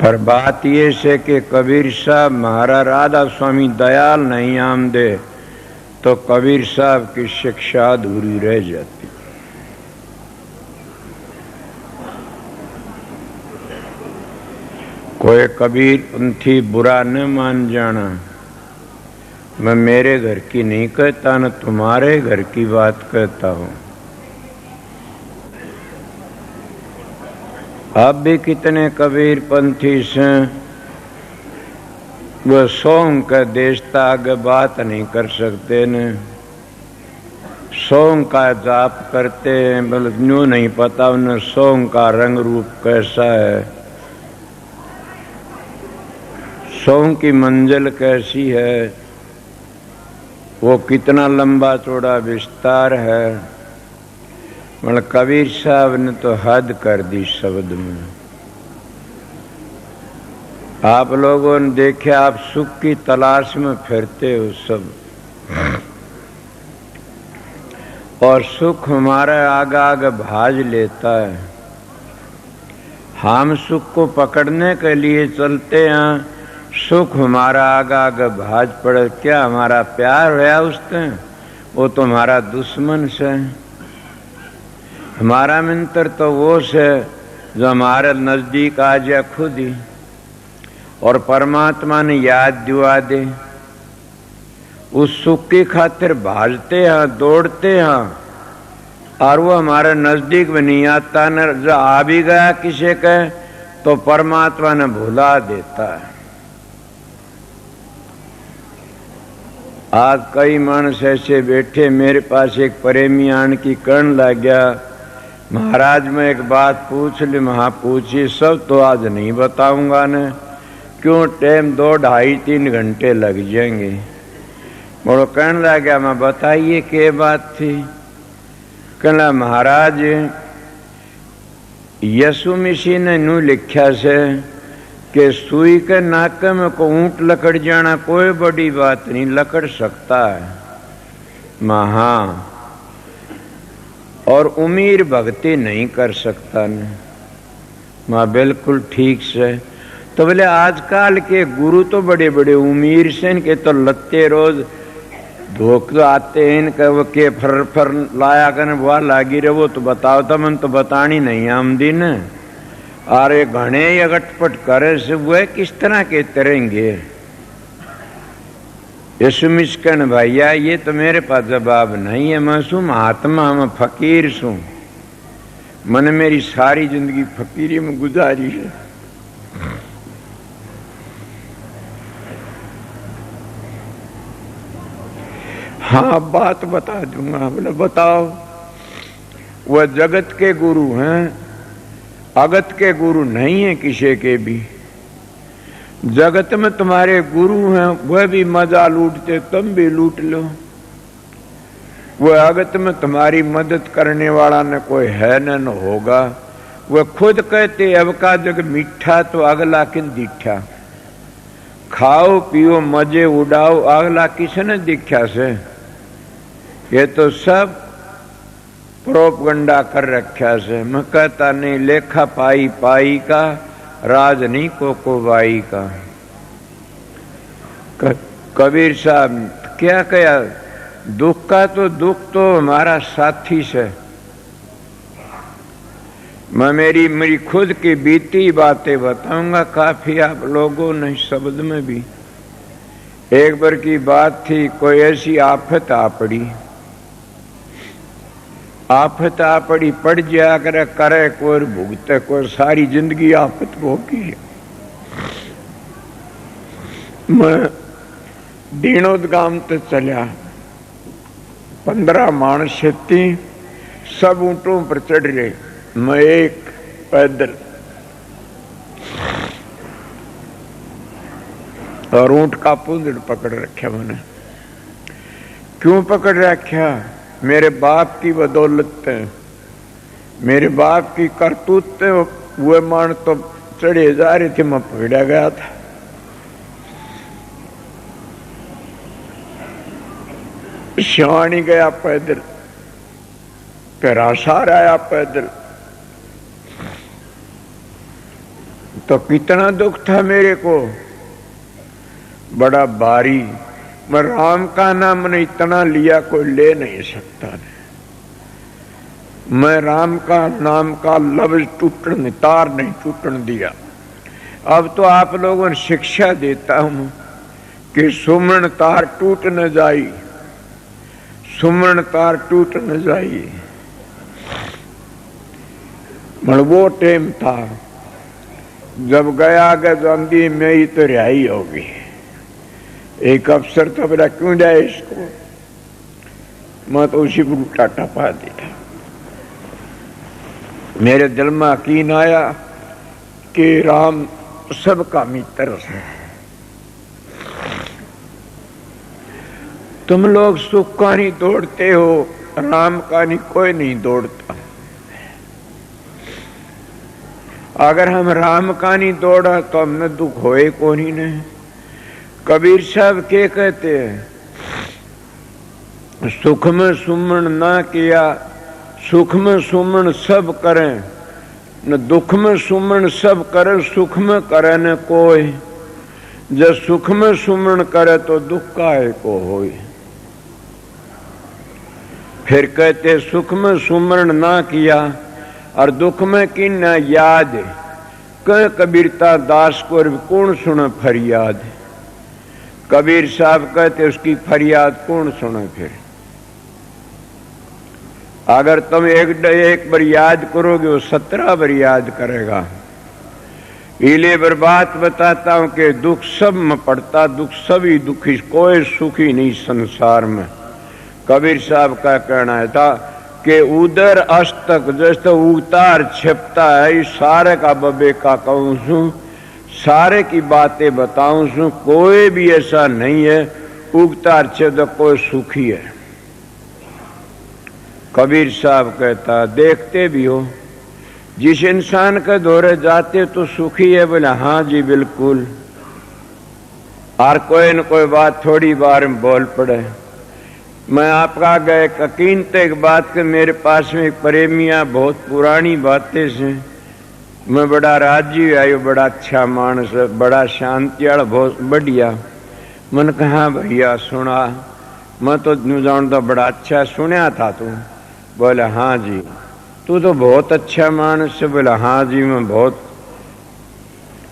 [SPEAKER 1] पर बात ये है कि कबीर साहब महाराज राधा स्वामी दयाल नहीं आमदे तो कबीर साहब की शिक्षा अधूरी रह जाती। कोई कबीर पंथी बुरा न मान जाना, मैं मेरे घर की नहीं कहता न तुम्हारे घर की बात कहता हूं। अब भी कितने कबीर पंथी से वो सोंग का देशता आगे बात नहीं कर सकते न, सोंग का जाप करते हैं, बल्कि न्यू नहीं पता उन्हें सोंग का रंग रूप कैसा है, सोंग की मंजिल कैसी है, वो कितना लंबा चौड़ा विस्तार है। मतलब कबीर साहब ने तो हद कर दी शब्द में। आप लोगों ने देखे, आप सुख की तलाश में फिरते हो सब, और सुख हमारा आगे आगे भाज लेता है। हम सुख को पकड़ने के लिए चलते हैं, सुख हमारा आगे आगे भाज पड़े। क्या हमारा प्यार है उससे? वो तो हमारा दुश्मन से। हमारा मित्र तो वो से जो हमारे नजदीक आ जाए खुद ही, और परमात्मा ने याद दिवा दे। उस सुख की खातिर भाजते हैं, दौड़ते हैं, और वो हमारे नजदीक में नहीं आता न। जो आ भी गया किसी के तो परमात्मा ने भुला देता है। आज कई मानस ऐसे बैठे, मेरे पास एक प्रेमी आन की कर्ण लग गया, महाराज मैं एक बात पूछ ली। वहां पूछी, सब तो आज नहीं बताऊंगा न, क्यों टाइम 2, 2.5, 3 घंटे लग जाएंगे। बोलो कहने लग गया, मैं बताइए क्या बात थी। कहना महाराज यसु मसीह ने नू लिखा से कि सुई के नाके में को ऊंट लकड़ जाना कोई बड़ी बात नहीं, लकड़ सकता है महा, और उमीर भक्ति नहीं कर सकता न। माँ बिल्कुल ठीक से। तो बोले आजकल के गुरु तो बड़े बड़े उमीर से, इनके तो लत्ते रोज धोख आते हैं, इनका वो के फर फर लाया कर वह लागी रहे। वो तो बताओ था, मन तो बतानी नहीं आमदी न। अरे घने अगटपट करे से वह किस तरह के तरेंगे। यशुमिष्कन भैया ये तो मेरे पास जवाब नहीं है। मैं सू महात्मा, मैं फकीर सू, मैंने मेरी सारी जिंदगी फकीरी में गुजारी है। हाँ बात बता दूंगा। बोले बताओ। वह जगत के गुरु हैं, अगत के गुरु नहीं है किसी के भी। जगत में तुम्हारे गुरु हैं, वह भी मजा लूटते, तुम भी लूट लो। वह अगत में तुम्हारी मदद करने वाला न कोई है न होगा। वह खुद कहते अब का जग मीठा तो अगला किन दीठा। खाओ पियो मजे उड़ाओ, अगला किसने दीक्षा से। ये तो सब प्रोपगंडा कर रखा से। मैं कहता नहीं लेखा पाई पाई का, राज नहीं को बाई का। कबीर साहब क्या कहा, दुख का तो दुख तो हमारा साथी से। मैं मेरी खुद की बीती बातें बताऊंगा, काफी आप लोगों ने शब्द में भी। एक बार की बात थी, कोई ऐसी आफत आ पड़ी, आफत आ पड़ी, पड़ जा करे कोई भुगते, कोई सारी जिंदगी आफत भोगी है। मैं दीनोद गांव तक चलिया, 15 मानस थी, सब ऊंटों पर चढ़ रहे, मैं एक पैदल। और ऊंट का पूंजड़ पकड़ रखा मैंने। क्यों पकड़ रखा? मेरे बाप की बदौलत है, मेरे बाप की करतूत है। वो मान तो चढ़े जा रहे थे, मैं पकड़ा गया था। शिवानी गया पैदल, फिर आसार आया पैदल। तो कितना दुख था मेरे को, बड़ा भारी। मैं राम का नाम ने इतना लिया कोई ले नहीं सकता। मैं राम का नाम का लफ्ज टूटने, तार नहीं टूटने दिया। अब तो आप लोगों ने शिक्षा देता हूं कि सुमरण तार टूट न जाई, सुमरण तार टूट न जाई। मगर वो टाइम था जब गया गंदी में ही तो रिहाई होगी। एक अफसर तो बोला क्यों जाए इसको, मैं तो उसी को उल्टा टपा दिया। मेरे दिल में यकीन आया कि राम सबका मित्र है। तुम लोग सुख का नहीं दौड़ते हो, राम का नहीं कोई नहीं दौड़ता। अगर हम राम का नहीं दौड़ा तो हमने दुख होए को नहीं। कबीर साहब के कहते हैं, सुख में सुमन ना किया, सुख में सुमन सब करें, न दुख में सुमन सब करे, सुख में करे न कोई। जब सुख में सुमन करे तो दुख काहे को होए। फिर कहते सुख में सुमरण ना किया और दुख में की न याद, कह कबीरता दास को कौन सुने फरियाद। कबीर साहब कहते उसकी फरियाद कौन सुने। फिर अगर तुम एक बार याद करोगे वो 17 बार याद करेगा। इले बार बात बताता हूं कि दुख सब में पड़ता, दुख सभी दुखी, कोई सुखी नहीं संसार में। कबीर साहब का कहना था कि उधर अस्तक जैसे उतार छिपता है, इस सारे का बबे का कहूं सू, सारे की बातें बताऊं सू, कोई भी ऐसा नहीं है उगतार छिप कोई सुखी है। कबीर साहब कहता देखते भी हो, जिस इंसान के दौरे जाते तो सुखी है। बोले हाँ जी बिल्कुल। और कोई न कोई बात थोड़ी बार में बोल पड़े। मैं आपका गए यकीन तो एक बात के मेरे पास में एक प्रेमिया बहुत पुरानी बातें से मैं बड़ा राजी आयो, बड़ा अच्छा मानस, बड़ा शांति वाला, बहुत बढ़िया। मन कहा भैया सुना, मैं तो जानता बड़ा अच्छा सुना था तू। बोले हाँ जी। तू तो बहुत अच्छा मानस है। बोला हाँ जी मैं बहुत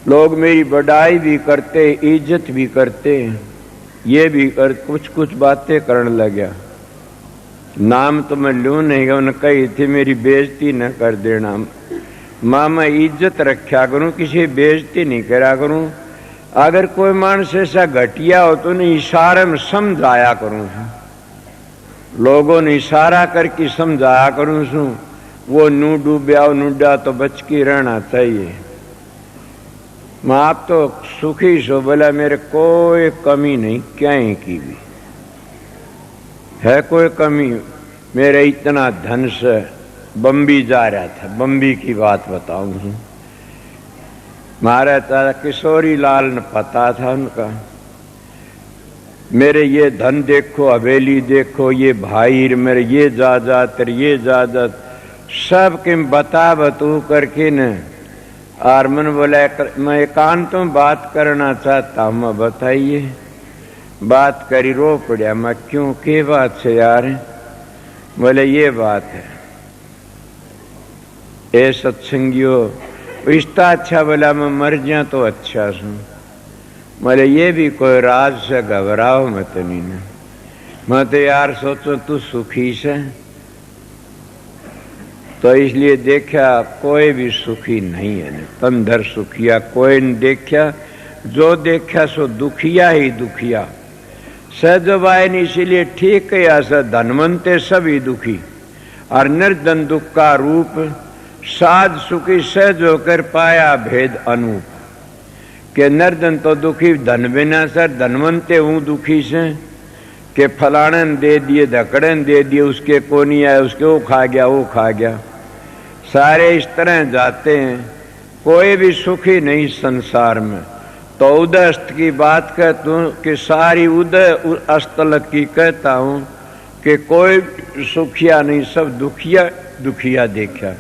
[SPEAKER 1] लोग मेरी बड़ाई भी करते, इज्जत भी करते, ये भी कर कुछ कुछ बातें करने लगा। नाम तो मैं लूं नहीं, उन्हें कही थी मेरी बेइज्जती न कर देना। मां मैं इज्जत रखा करूं, किसी बेइज्जती नहीं करा करूं। अगर कोई मानस ऐसा घटिया हो तो उन्हें इशारे में समझाया करूं, लोगों ने इशारा करके समझाया करूं सू। वो नू डूब्या नूडा तो बच के रहना चाहिए। मैं आप तो सुखी सो, बोला मेरे कोई कमी नहीं, क्या की भी है कोई कमी। मेरे इतना धन से बम्बी जा रहा था, बम्बी की बात बताऊं। महाराज किशोरी लाल ने पता था उनका, मेरे ये धन देखो, हवेली देखो, ये भाई मेरे ये जायदाद ये जायदाद सब के बता बतू करके न। और मन बोला मैं एकांत में बात करना चाहता हूं, मैं बताइए। बात करी, रो पड़ा। मैं क्यों, के बात से यार? बोले ये बात है, ए सत्संगियों रिश्ता अच्छा, बोला मैं मर जा तो अच्छा सुन। बोले ये भी कोई राज से घबराओ मत नहीं ना। मैं तो यार सोचो तू सुखी से, तो इसलिए देखा कोई भी सुखी नहीं है। तंधर सुखिया कोई नहीं देखा, जो देखा सो दुखिया ही दुखिया। सहजबाइन इसीलिए ठीक है, ऐसा धनवंते सभी दुखी। और निर्धन दुख का रूप साध सुखी सहज होकर पाया भेद अनूप। के निर्धन तो दुखी धन बिना सर, धनवंते हूं दुखी से के फलाने दे दिए, धकड़न दे दिए, उसके को नहीं आया, उसके वो खा गया, वो खा गया। सारे इस तरह जाते हैं, कोई भी सुखी नहीं संसार में। तो उदय अस्त की बात कहता हूं कि सारी उदय अस्तल की कहता हूं कि कोई सुखिया नहीं, सब दुखिया दुखिया देखा।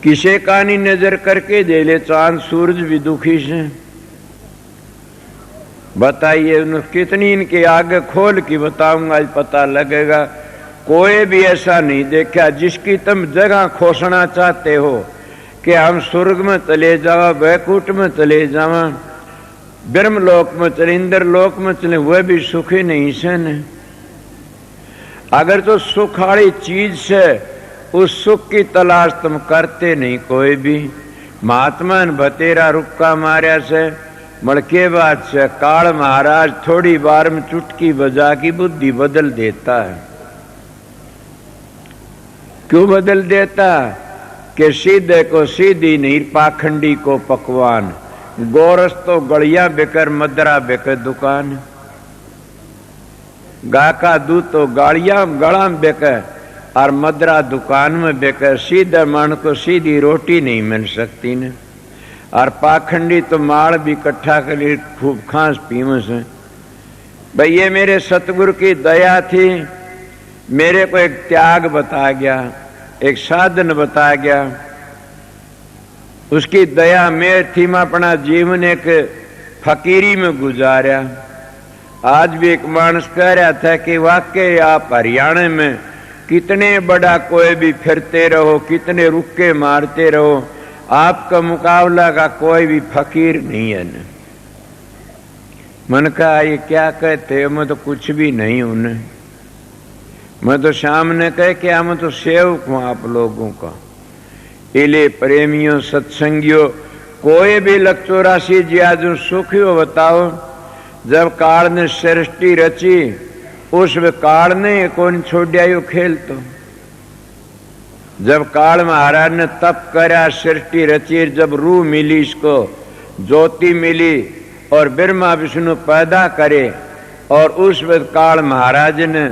[SPEAKER 1] किसे का नहीं नजर करके दे ले, चांद सूरज भी दुखी से। बताइए कितनी इनके आगे खोल के बताऊंगा, आज पता लगेगा। कोई भी ऐसा नहीं देखा जिसकी तुम जगह खोसना चाहते हो कि हम स्वर्ग में चले जावा, वैकुंठ में चले जावा, ब्रह्मलोक में चले, इंद्रलोक में चले, वह भी सुखी नहीं से न। अगर तो सुख वाली चीज से उस सुख की तलाश तुम करते नहीं कोई भी। महात्मा ने बतेरा रुक्का मार्या से मड़के बाद से काल महाराज थोड़ी बार में चुटकी बजा की बुद्धि बदल देता है। क्यों बदल देता? कि सीधे को सीधी नहीं, पाखंडी को पकवान। गोरस तो गड़िया बेकर, मदरा बेकर दुकान। गा का दूध तो गाड़िया गड़ा बेकर और मदरा दुकान में बेकर। सीधे मन को सीधी रोटी नहीं मिल सकती न। और पाखंडी तो माल भी इकट्ठा कर लिए, खूब खांस पीव से। भाई ये मेरे सतगुरु की दया थी, मेरे को एक त्याग बता गया, एक साधन बता गया। उसकी दया में थी, मैं अपना जीवन एक फकीरी में गुजारा। आज भी एक मानस कह रहा था कि वाकई आप हरियाणा में कितने बड़ा कोई भी फिरते रहो, कितने रुक्के मारते रहो, आपका मुकाबला का कोई भी फकीर नहीं है न। मन कहा ये क्या कहते हो, मैं तो कुछ भी नहीं हूं न। मैं तो सामने कह के मैं तो सेवक हूं आप लोगों का। इले प्रेमियों सत्संगियों, कोई भी 184 जिया जो सुखी हो बताओ। जब काल ने सृष्टि रची, उस काल ने कौन छोड़ा यो खेल। तो जब काल महाराज ने तप करा, सृष्टि रची, जब रूह मिली, इसको ज्योति मिली और ब्रह्मा विष्णु पैदा करे, और उस वक्त काल महाराज ने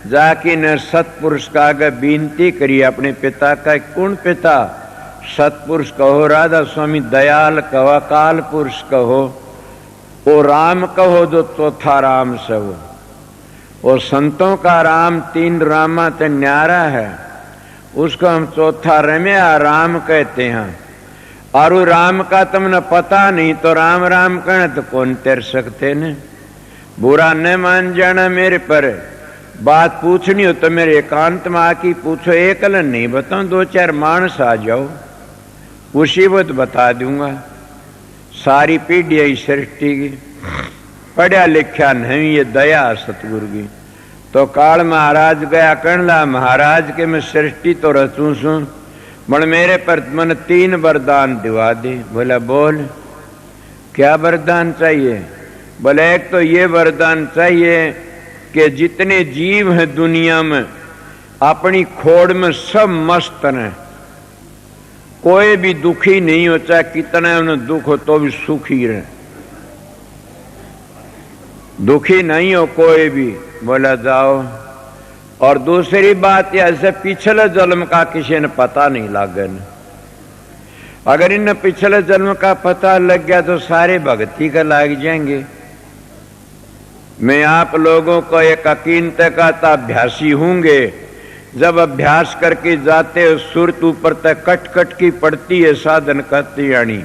[SPEAKER 1] जाके न सतपुरुष का आगे विनती करी अपने पिता का। कौन पिता? सतपुरुष कहो, राधा स्वामी दयाल कहो, अकाल पुरुष कहो, वो राम कहो जो चौथा राम से हो। वो संतों का राम 3 रामा ते न्यारा है, उसको हम चौथा रम्या राम कहते हैं। और वो राम का तुमने पता नहीं तो राम राम कहना तो कौन तेर सकते न। बुरा न मान जाना मेरे पर। बात पूछनी हो तो मेरे एकांत में आके पूछो, एकलन नहीं बताऊं, 2-4 मानस आ जाओ, उसी वक्त बता दूंगा। सारी पीढ़ी ही सृष्टि की, पढ़ा लिखा नहीं, ये दया सतगुरु की। तो काल महाराज गया कहला, महाराज के मैं सृष्टि तो रचू सू, मन मेरे पर मन 3 वरदान दिवा दे। बोला बोल, क्या वरदान चाहिए? बोले एक तो ये वरदान चाहिए कि जितने जीव हैं दुनिया में अपनी खोड़ में सब मस्त हैं, कोई भी दुखी नहीं हो, चाहे कितना उन्हें दुख हो तो भी सुखी रहे, दुखी नहीं हो कोई भी। बोला जाओ। और दूसरी बात ऐसे पिछले जन्म का किसी ने पता नहीं लागन, अगर इन पिछले जन्म का पता लग गया तो सारे भक्ति का लाग जाएंगे। मैं आप लोगों को एक अकीनते का अभ्यासी होंगे, जब अभ्यास करके जाते हो सुरत ऊपर तक कट कट की पड़ती है साधन करती यानी,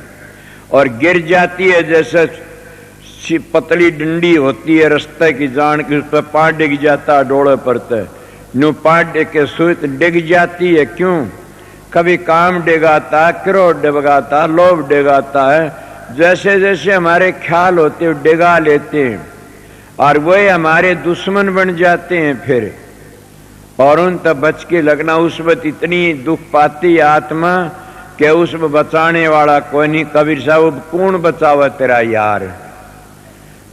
[SPEAKER 1] और गिर जाती है जैसे पतली डंडी होती है रास्ते की जान की, उस पर पाँव डिग जाता डोले पर न्यू पाँव डिग के सुरत डिग जाती है। क्यों? कभी काम डिगाता, क्रोध डिगाता, लोभ डिगाता है, जैसे जैसे हमारे ख्याल होते डिगा लेते हैं और वही हमारे दुश्मन बन जाते हैं फिर, और उन तब बच के लगना। उस वक्त इतनी दुख पाती आत्मा कि उसमें बचाने वाला कोई नहीं। कबीर साहब कौन बचावे तेरा यार,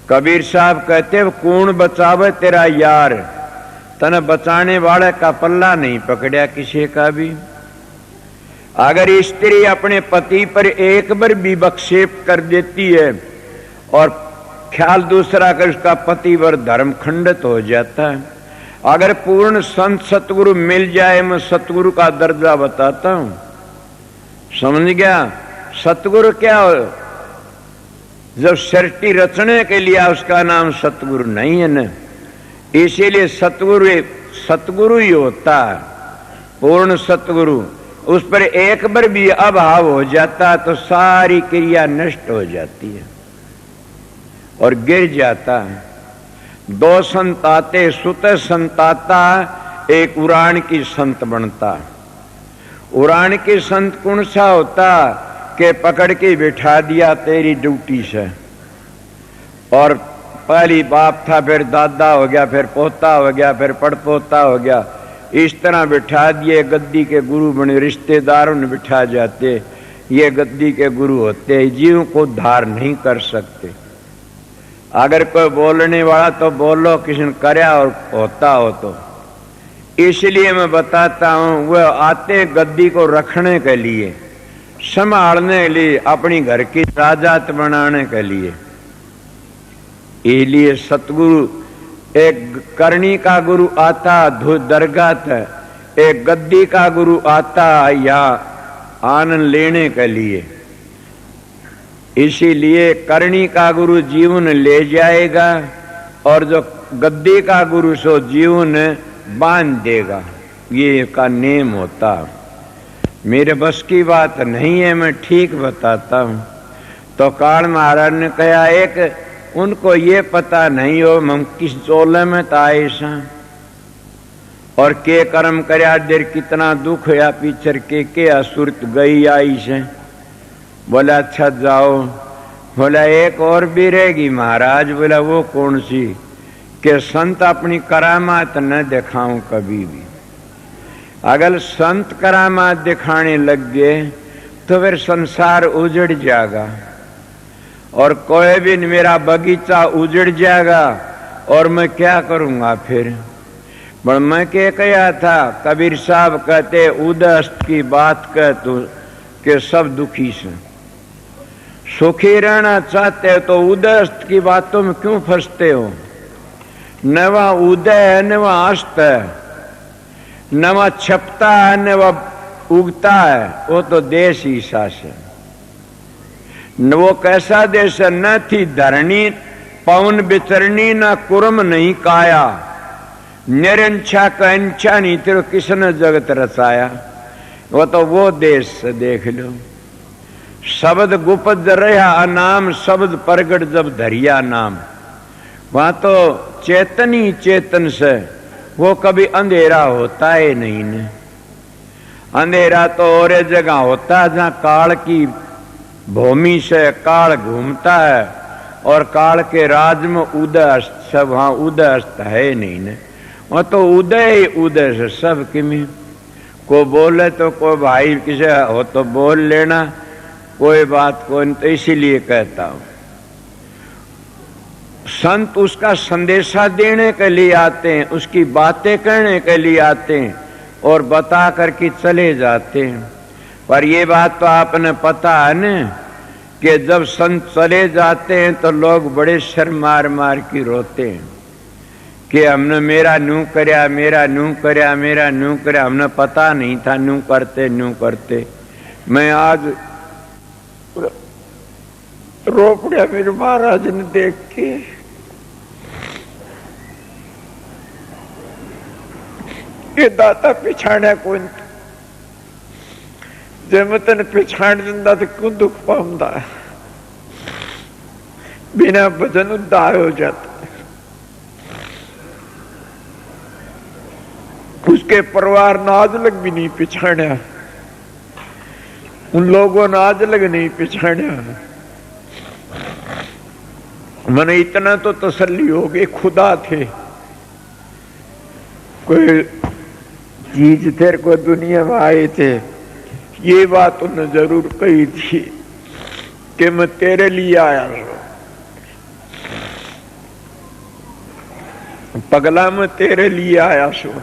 [SPEAKER 1] कबीर साहब कहते कौन बचावे तेरा यार, तने बचाने वाले का पल्ला नहीं पकड़या किसी का भी। अगर स्त्री अपने पति पर एक बार भी विक्षेप कर देती है और ख्याल दूसरा कर, उसका पतिवर धर्म खंडित हो जाता है। अगर पूर्ण संत सतगुरु मिल जाए, मैं सतगुरु का दर्जा बताता हूं, समझ गया? सतगुरु क्या हो? जब सृष्टि रचने के लिए उसका नाम सतगुरु नहीं है न, इसीलिए सतगुरु ही होता है, पूर्ण सतगुरु। उस पर एक बार भी अभाव हो जाता तो सारी क्रिया नष्ट हो जाती है और गिर जाता है। 2 संत आते, सुत संत आता, एक उड़ान की संत बनता। उड़ान की संत कौन सा होता कि पकड़ के बिठा दिया तेरी ड्यूटी से, और पहली बाप था, फिर दादा हो गया, फिर पोता हो गया, फिर पड़पोता हो गया, इस तरह बिठा दिए। गद्दी के गुरु बने, रिश्तेदारों ने बिठा जाते, ये गद्दी के गुरु होते, जीव को धार नहीं कर सकते। अगर कोई बोलने वाला तो बोलो, किसी ने करया और होता हो तो। इसलिए मैं बताता हूं, वह आते गद्दी को रखने के लिए, संभालने के लिए, अपनी घर की राजात बनाने के लिए। इसलिए सतगुरु, एक करनी का गुरु आता दरगाह, एक गद्दी का गुरु आता या आनंद लेने के लिए। इसीलिए करनी का गुरु जीवन ले जाएगा और जो गद्दी का गुरु सो जीवन बांध देगा, ये का नेम होता। मेरे बस की बात नहीं है, मैं ठीक बताता हूं। तो काल महाराज ने कहा, एक उनको ये पता नहीं हो हम किस चोले में आए सा और के कर्म करया, देर कितना दुख या पीछर के असुरत गई आई से। बोला अच्छा जाओ। बोला एक और भी रहेगी महाराज। बोला वो कौन सी? कि संत अपनी करामात न दिखाऊं कभी भी। अगर संत करामात दिखाने लग गए तो फिर संसार उजड़ जाएगा और कोई भी मेरा बगीचा उजड़ जाएगा और मैं क्या करूंगा फिर। पर मैं क्या कहा था, कबीर साहब कहते उदस्त की बात कह तू कि सब दुखी से। सुखी रहना चाहते हो तो उदस्त की बातों में क्यों फंसते हो? न वह उदय है न वह अस्त है, न वह छपता है न वह उगता है, वो तो देश ही शास है। न वो कैसा देश है, न थी धरणी पवन बिचरणी, न कुरम नहीं काया, निरंछा का अंछा नहीं तेरे किसने जगत रचाया। वो तो वो देश देख लो। शब्द गुप्त रहा अनाम, शब्द प्रगट जब धरिया नाम। वहां तो चेतन ही चेतन से, वो कभी अंधेरा होता है नहीं न। अंधेरा तो और जगह होता है जहां काल की भूमि से काल घूमता है और काल के राज में उदय अस्त सब, वहां उदय अस्त है नहीं न, वहां तो उदय ही उदय से सब किमी। को बोले तो कोई भाई किसे हो तो बोल लेना, कोई बात को नहीं, तो इसीलिए कहता हूं संत उसका संदेशा देने के लिए आते हैं, उसकी बातें करने के लिए आते हैं और बता करके चले जाते हैं। पर ये बात तो आपने पता है न कि जब संत चले जाते हैं तो लोग बड़े शर मार मार के रोते हैं कि हमने मेरा नू करया, मेरा नू करया, मेरा नू करया, हमने पता नहीं था नू करते नू करते। मैं आज रो पड़ा मेरे महाराज ने देख के। ये दाता पिछाड़ा कौन जे मैं तेन पिछाड़ दिंदा तो क्यों दुख पाऊंदा, बिना भजन उद्धार हो जाता। उसके परिवार ने आज लग भी नहीं पिछाड़ा, उन लोगों ने आज लग नहीं पिछाड़ा। मैंने इतना तो तसल्ली हो गई, खुदा थे कोई चीज तेरे को दुनिया में आए थे, ये बात उन्होंने जरूर कही थी कि मैं तेरे लिए आया हूं पगला, मैं तेरे लिए आया हूं।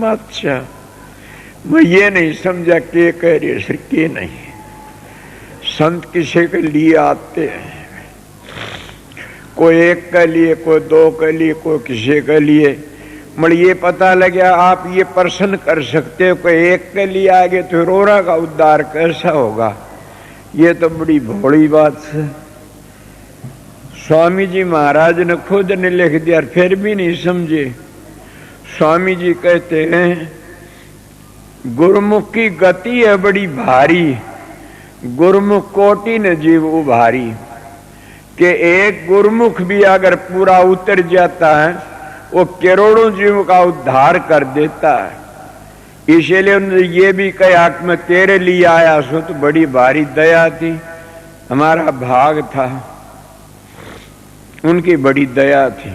[SPEAKER 1] अच्छा मैं ये नहीं समझा के कह रहे सर के नहीं, संत किसी के लिए आते हैं, कोई एक के लिए, कोई दो के लिए, कोई किसी के लिए। मगर ये पता लगा आप ये प्रश्न कर सकते हो कि एक के लिए आगे तो रोरा का उद्धार कैसा होगा, ये तो बड़ी भोली बात है। स्वामी जी महाराज ने खुद ने लिख दिया, फिर भी नहीं समझे। स्वामी जी कहते हैं गुरुमुख की गति है बड़ी भारी, गुरुमुख कोटि न जीव उभारी, कि एक गुरुमुख भी अगर पूरा उतर जाता है वो करोड़ों जीवों का उद्धार कर देता है। इसलिए उन्होंने ये भी कहा कि मैं तेरे लिए आया सो, तो बड़ी भारी दया थी, हमारा भाग था, उनकी बड़ी दया थी।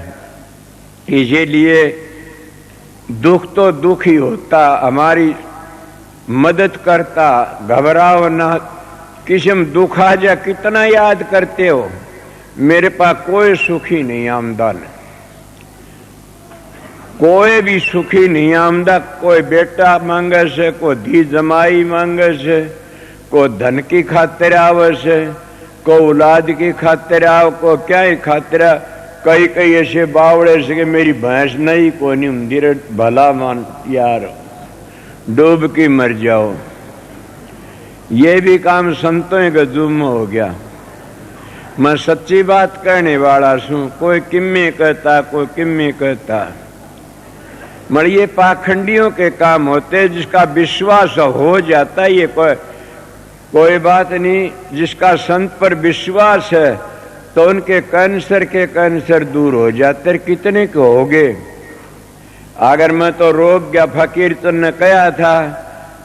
[SPEAKER 1] इसीलिए दुख तो दुख ही होता, हमारी मदद करता, घबराओ ना, किस्म दुख आ जा कितना याद करते हो, मेरे पास कोई सुखी नहीं आमदन, कोई भी सुखी नहीं आमदा। कोई बेटा मांगे से, कोई धी जमाई मांगे से, कोई धन की खातिर आवे से, कोई औलाद की खातिर आओ, को क्या ही खातिर। कई कई ऐसे बावड़े से कि मेरी भैंस नहीं कोई नहीं मंदिर भला मान यार डूब की मर जाओ। ये भी काम संतों के जुम्म हो गया। मैं सच्ची बात कहने वाला हूं, कोई किम्मे कहता, कोई किम्मे कहता, मगर ये पाखंडियों के काम होते। जिसका विश्वास हो जाता है ये कोई बात नहीं, जिसका संत पर विश्वास है तो उनके कैंसर दूर हो जाते। कितने के हो गए, अगर मैं तो रोक गया। फकीर तो ने कहा था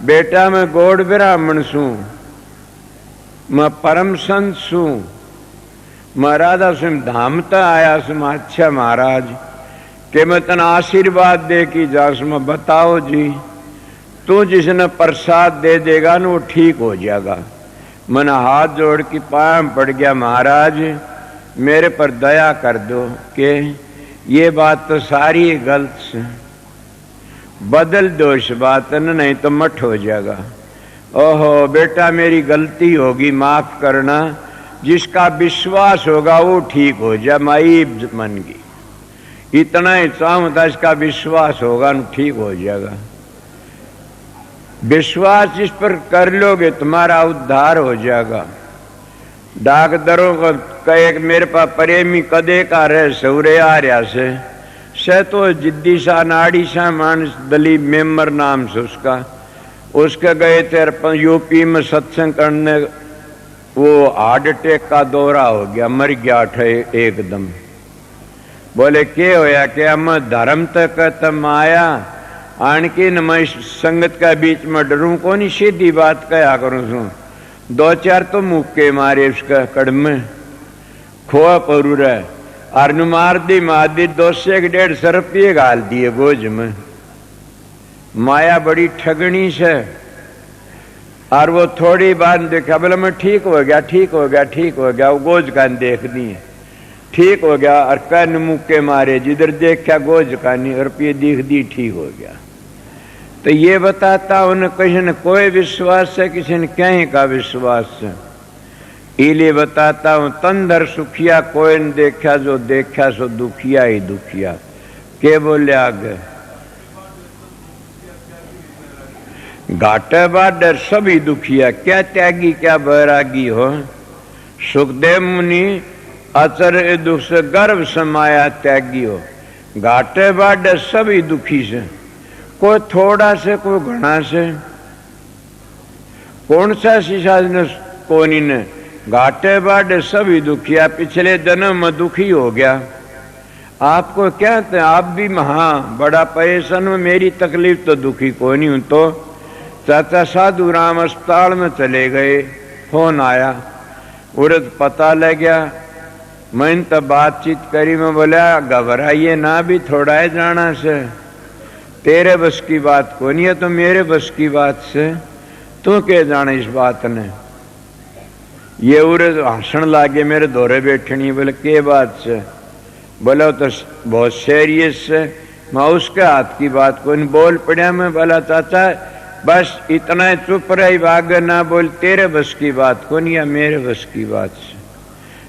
[SPEAKER 1] बेटा मैं गौड़ ब्राह्मण सू, मैं परम संत सू, मैं राधा सिंह धाम तक आया सू। अच्छा महाराज कि मैं तना आशीर्वाद दे की जास में बताओ जी, तू जिसने प्रसाद दे देगा ना वो ठीक हो जाएगा। मैंने हाथ जोड़ के पांव पड़ गया, महाराज मेरे पर दया कर दो कि ये बात तो सारी गलत है, बदल दो इस बात न, नहीं तो मठ हो जाएगा। ओहो बेटा मेरी गलती होगी, माफ करना, जिसका विश्वास होगा वो ठीक हो जाए। माई मन की इतना ही चाहूं था, इसका विश्वास होगा न ठीक हो जाएगा। विश्वास जिस पर कर लोगे तुम्हारा उद्धार हो जाएगा। डाकदरों को कहे मेरे पास प्रेमी कदे का रहे सौरे आ रहा से तो जिद्दी सा नाड़ी सा मानस दलीप मेम्बर नाम से उसके गए थे यूपी में सत्संग करने, वो हार्ट अटैक का दौरा हो गया, मर गया एकदम। बोले के होया कि हम धर्म तक तम आया आन की न मैं संगत का बीच में डरूं को नहीं, सीधी बात कया करूं सू। दो चार तो मुक्के मारे उसका कड़म खोआ परूर है और मार दी मादी 200-150 रुपये गाल दिए गोज में। माया बड़ी ठगनी से। और वो थोड़ी बात देखा, बोले मैं ठीक हो गया ठीक हो गया ठीक हो गया। वो गोज कान देख दी ठीक हो गया और कन मुक्के मारे, जिधर देखा गोज कानी रुपये दिख दी ठीक हो गया। तो ये बताता उन्हें किसी ने कोई विश्वास है, किसी ने कहीं का विश्वास है। इले बताता हूं तंदर सुखिया कोई न देखा, जो देखा सो दुखिया ही दुखिया। के बोले आगे घाटे बाडर सभी दुखिया, क्या त्यागी क्या बैरागी हो। सुखदेव मुनि अचर दुख से गर्भ समाया त्यागी हो। घाटे बाडर सभी दुखी से, कोई थोड़ा से कोई घना से। कौन सा शीशा ने कोनी ने घाटे बाडे सभी दुखिया, पिछले जन्म में दुखी हो गया। आपको क्या थे, आप भी हाँ बड़ा परेशान में, मेरी तकलीफ तो दुखी को नहीं हूं। तो चाचा साधु राम अस्पताल में चले गए, फोन आया, उर्द पता लग गया। मैंने तो बातचीत करी, मैं बोला घबराइए ना, भी थोड़ा है जाना से, तेरे बस की बात को नहीं है तो मेरे बस की बात से, तू क्या जाने इस बात ने। ये उर्द हंसन लागे, मेरे दौरे बैठनी। बोले के बात से, बोला तो बहुत सीरियस से। मैं उसके हाथ की बात को नहीं बोल पड़ा। मैं बोला चाचा बस इतना चुप रही, भाग ना बोल, तेरे बस की बात को नहीं या मेरे बस की बात से,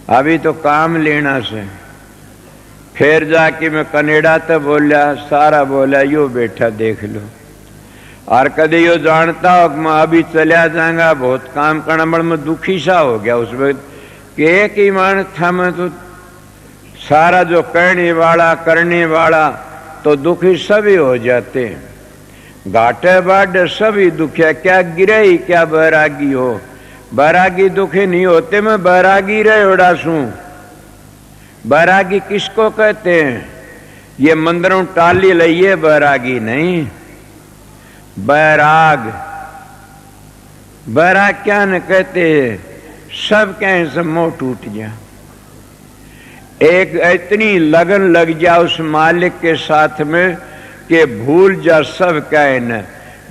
[SPEAKER 1] अभी तो काम लेना से। फिर जाके मैं कनेडा तो बोलिया, सारा बोला यो बैठा देख लो। और कदे यो जानता हो मैं अभी चलिया जाऊंगा, बहुत काम करना, बड़ मैं दुखी सा हो गया उस वक्त कि एक ही मान था मैं तो, सारा जो करने वाला तो दुखी सभी हो जाते हैं। घाटे बाडे सभी दुखिया, क्या गिरे क्या बैरागी हो। बैरागी दुखी नहीं होते, मैं बैरागी रहे उड़ा सू। बैरागी किसको कहते हैं, ये मंदिरों टाली लइए बैरागी नहीं। बैराग, बैराग क्या न कहते हैं, सब कहें सब मोह टूट गया। एक इतनी लगन लग जा उस मालिक के साथ में कि भूल जा सब कहे न।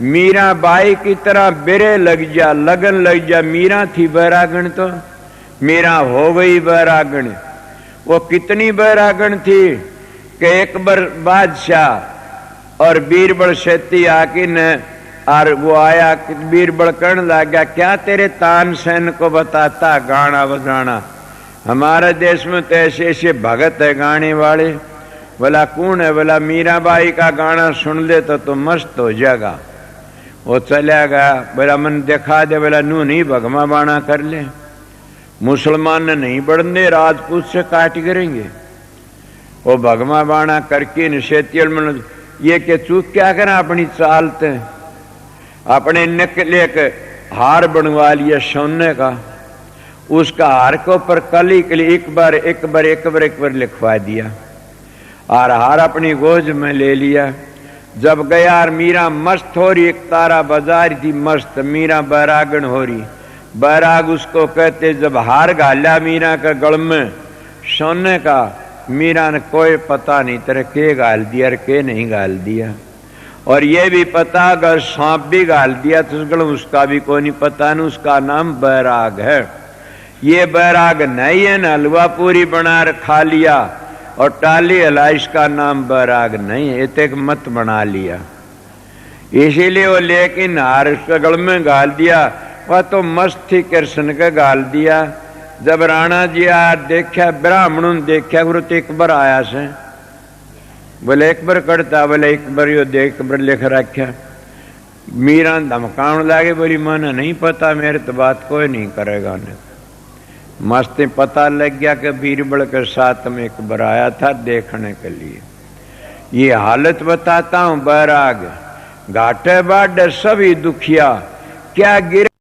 [SPEAKER 1] मीरा बाई की तरह बिरे लग जा, लगन लग जा। मीरा थी बैरागण, तो मीरा हो गई बैरागण। वो कितनी बैरागण थी कि एक बार बादशाह और बीरबल शेती आके न, और वो आया, बीरबल कहने लगा क्या तेरे तान सेन को बताता गाना बजाना, हमारे देश में तो ऐसे ऐसे भगत है गाने वाले। बोला कौन है, बोला मीराबाई का गाना सुन ले तो मस्त हो जाएगा। वो चला गया, बोला मन दिखा दे, बोला नू नहीं भगमा बाणा कर ले, मुसलमान ने नहीं बढ़ने, राजपूत से काट करेंगे। वो भगमा बाणा करके निषेधियल मन ये के चूक क्या करें, अपनी चालते अपने निकले के हार बनवा लिया सोने का। उसका हार के ऊपर कली के लिए एक बार लिखवा दिया और हार अपनी गोज में ले लिया। जब गया और मीरा मस्त हो रही, एक तारा बाजार थी मस्त, मीरा बैरागण हो रही। बैराग उसको कहते। जब हार घाला मीरा का गल में सोने का, मीरा ने कोई पता नहीं तेरे के गाल दिया और के नहीं गाल दिया। और ये भी पता अगर सांप भी गाल दिया तो उसका भी कोई नहीं पता, नहीं उसका नाम बैराग है। ये बैराग नहीं है, न हलवा पूरी बना खा लिया और टाली हला, इसका नाम बैराग नहीं है, एक मत बना लिया। इसीलिए वो लेकिन हार उसके गल में गाल दिया। वह तो मस्त थी, कृष्ण का गाल दिया। जब राणा जी आ देखा, ब्राह्मणों ने देखा, गुरु तो एक बार आया से, बोले एक बार करता, बोले एक बार यो देख, एक बार लिख रखा। मीरा धमकाने लगे, बोली मैंने नहीं पता, मेरे तो बात कोई नहीं करेगा। उन्हें मस्त पता लग गया कि बीरबल के साथ में एक बार आया था देखने के लिए। ये हालत बताता हूं बैराग। घाटे बाडे सभी दुखिया, क्या गिरे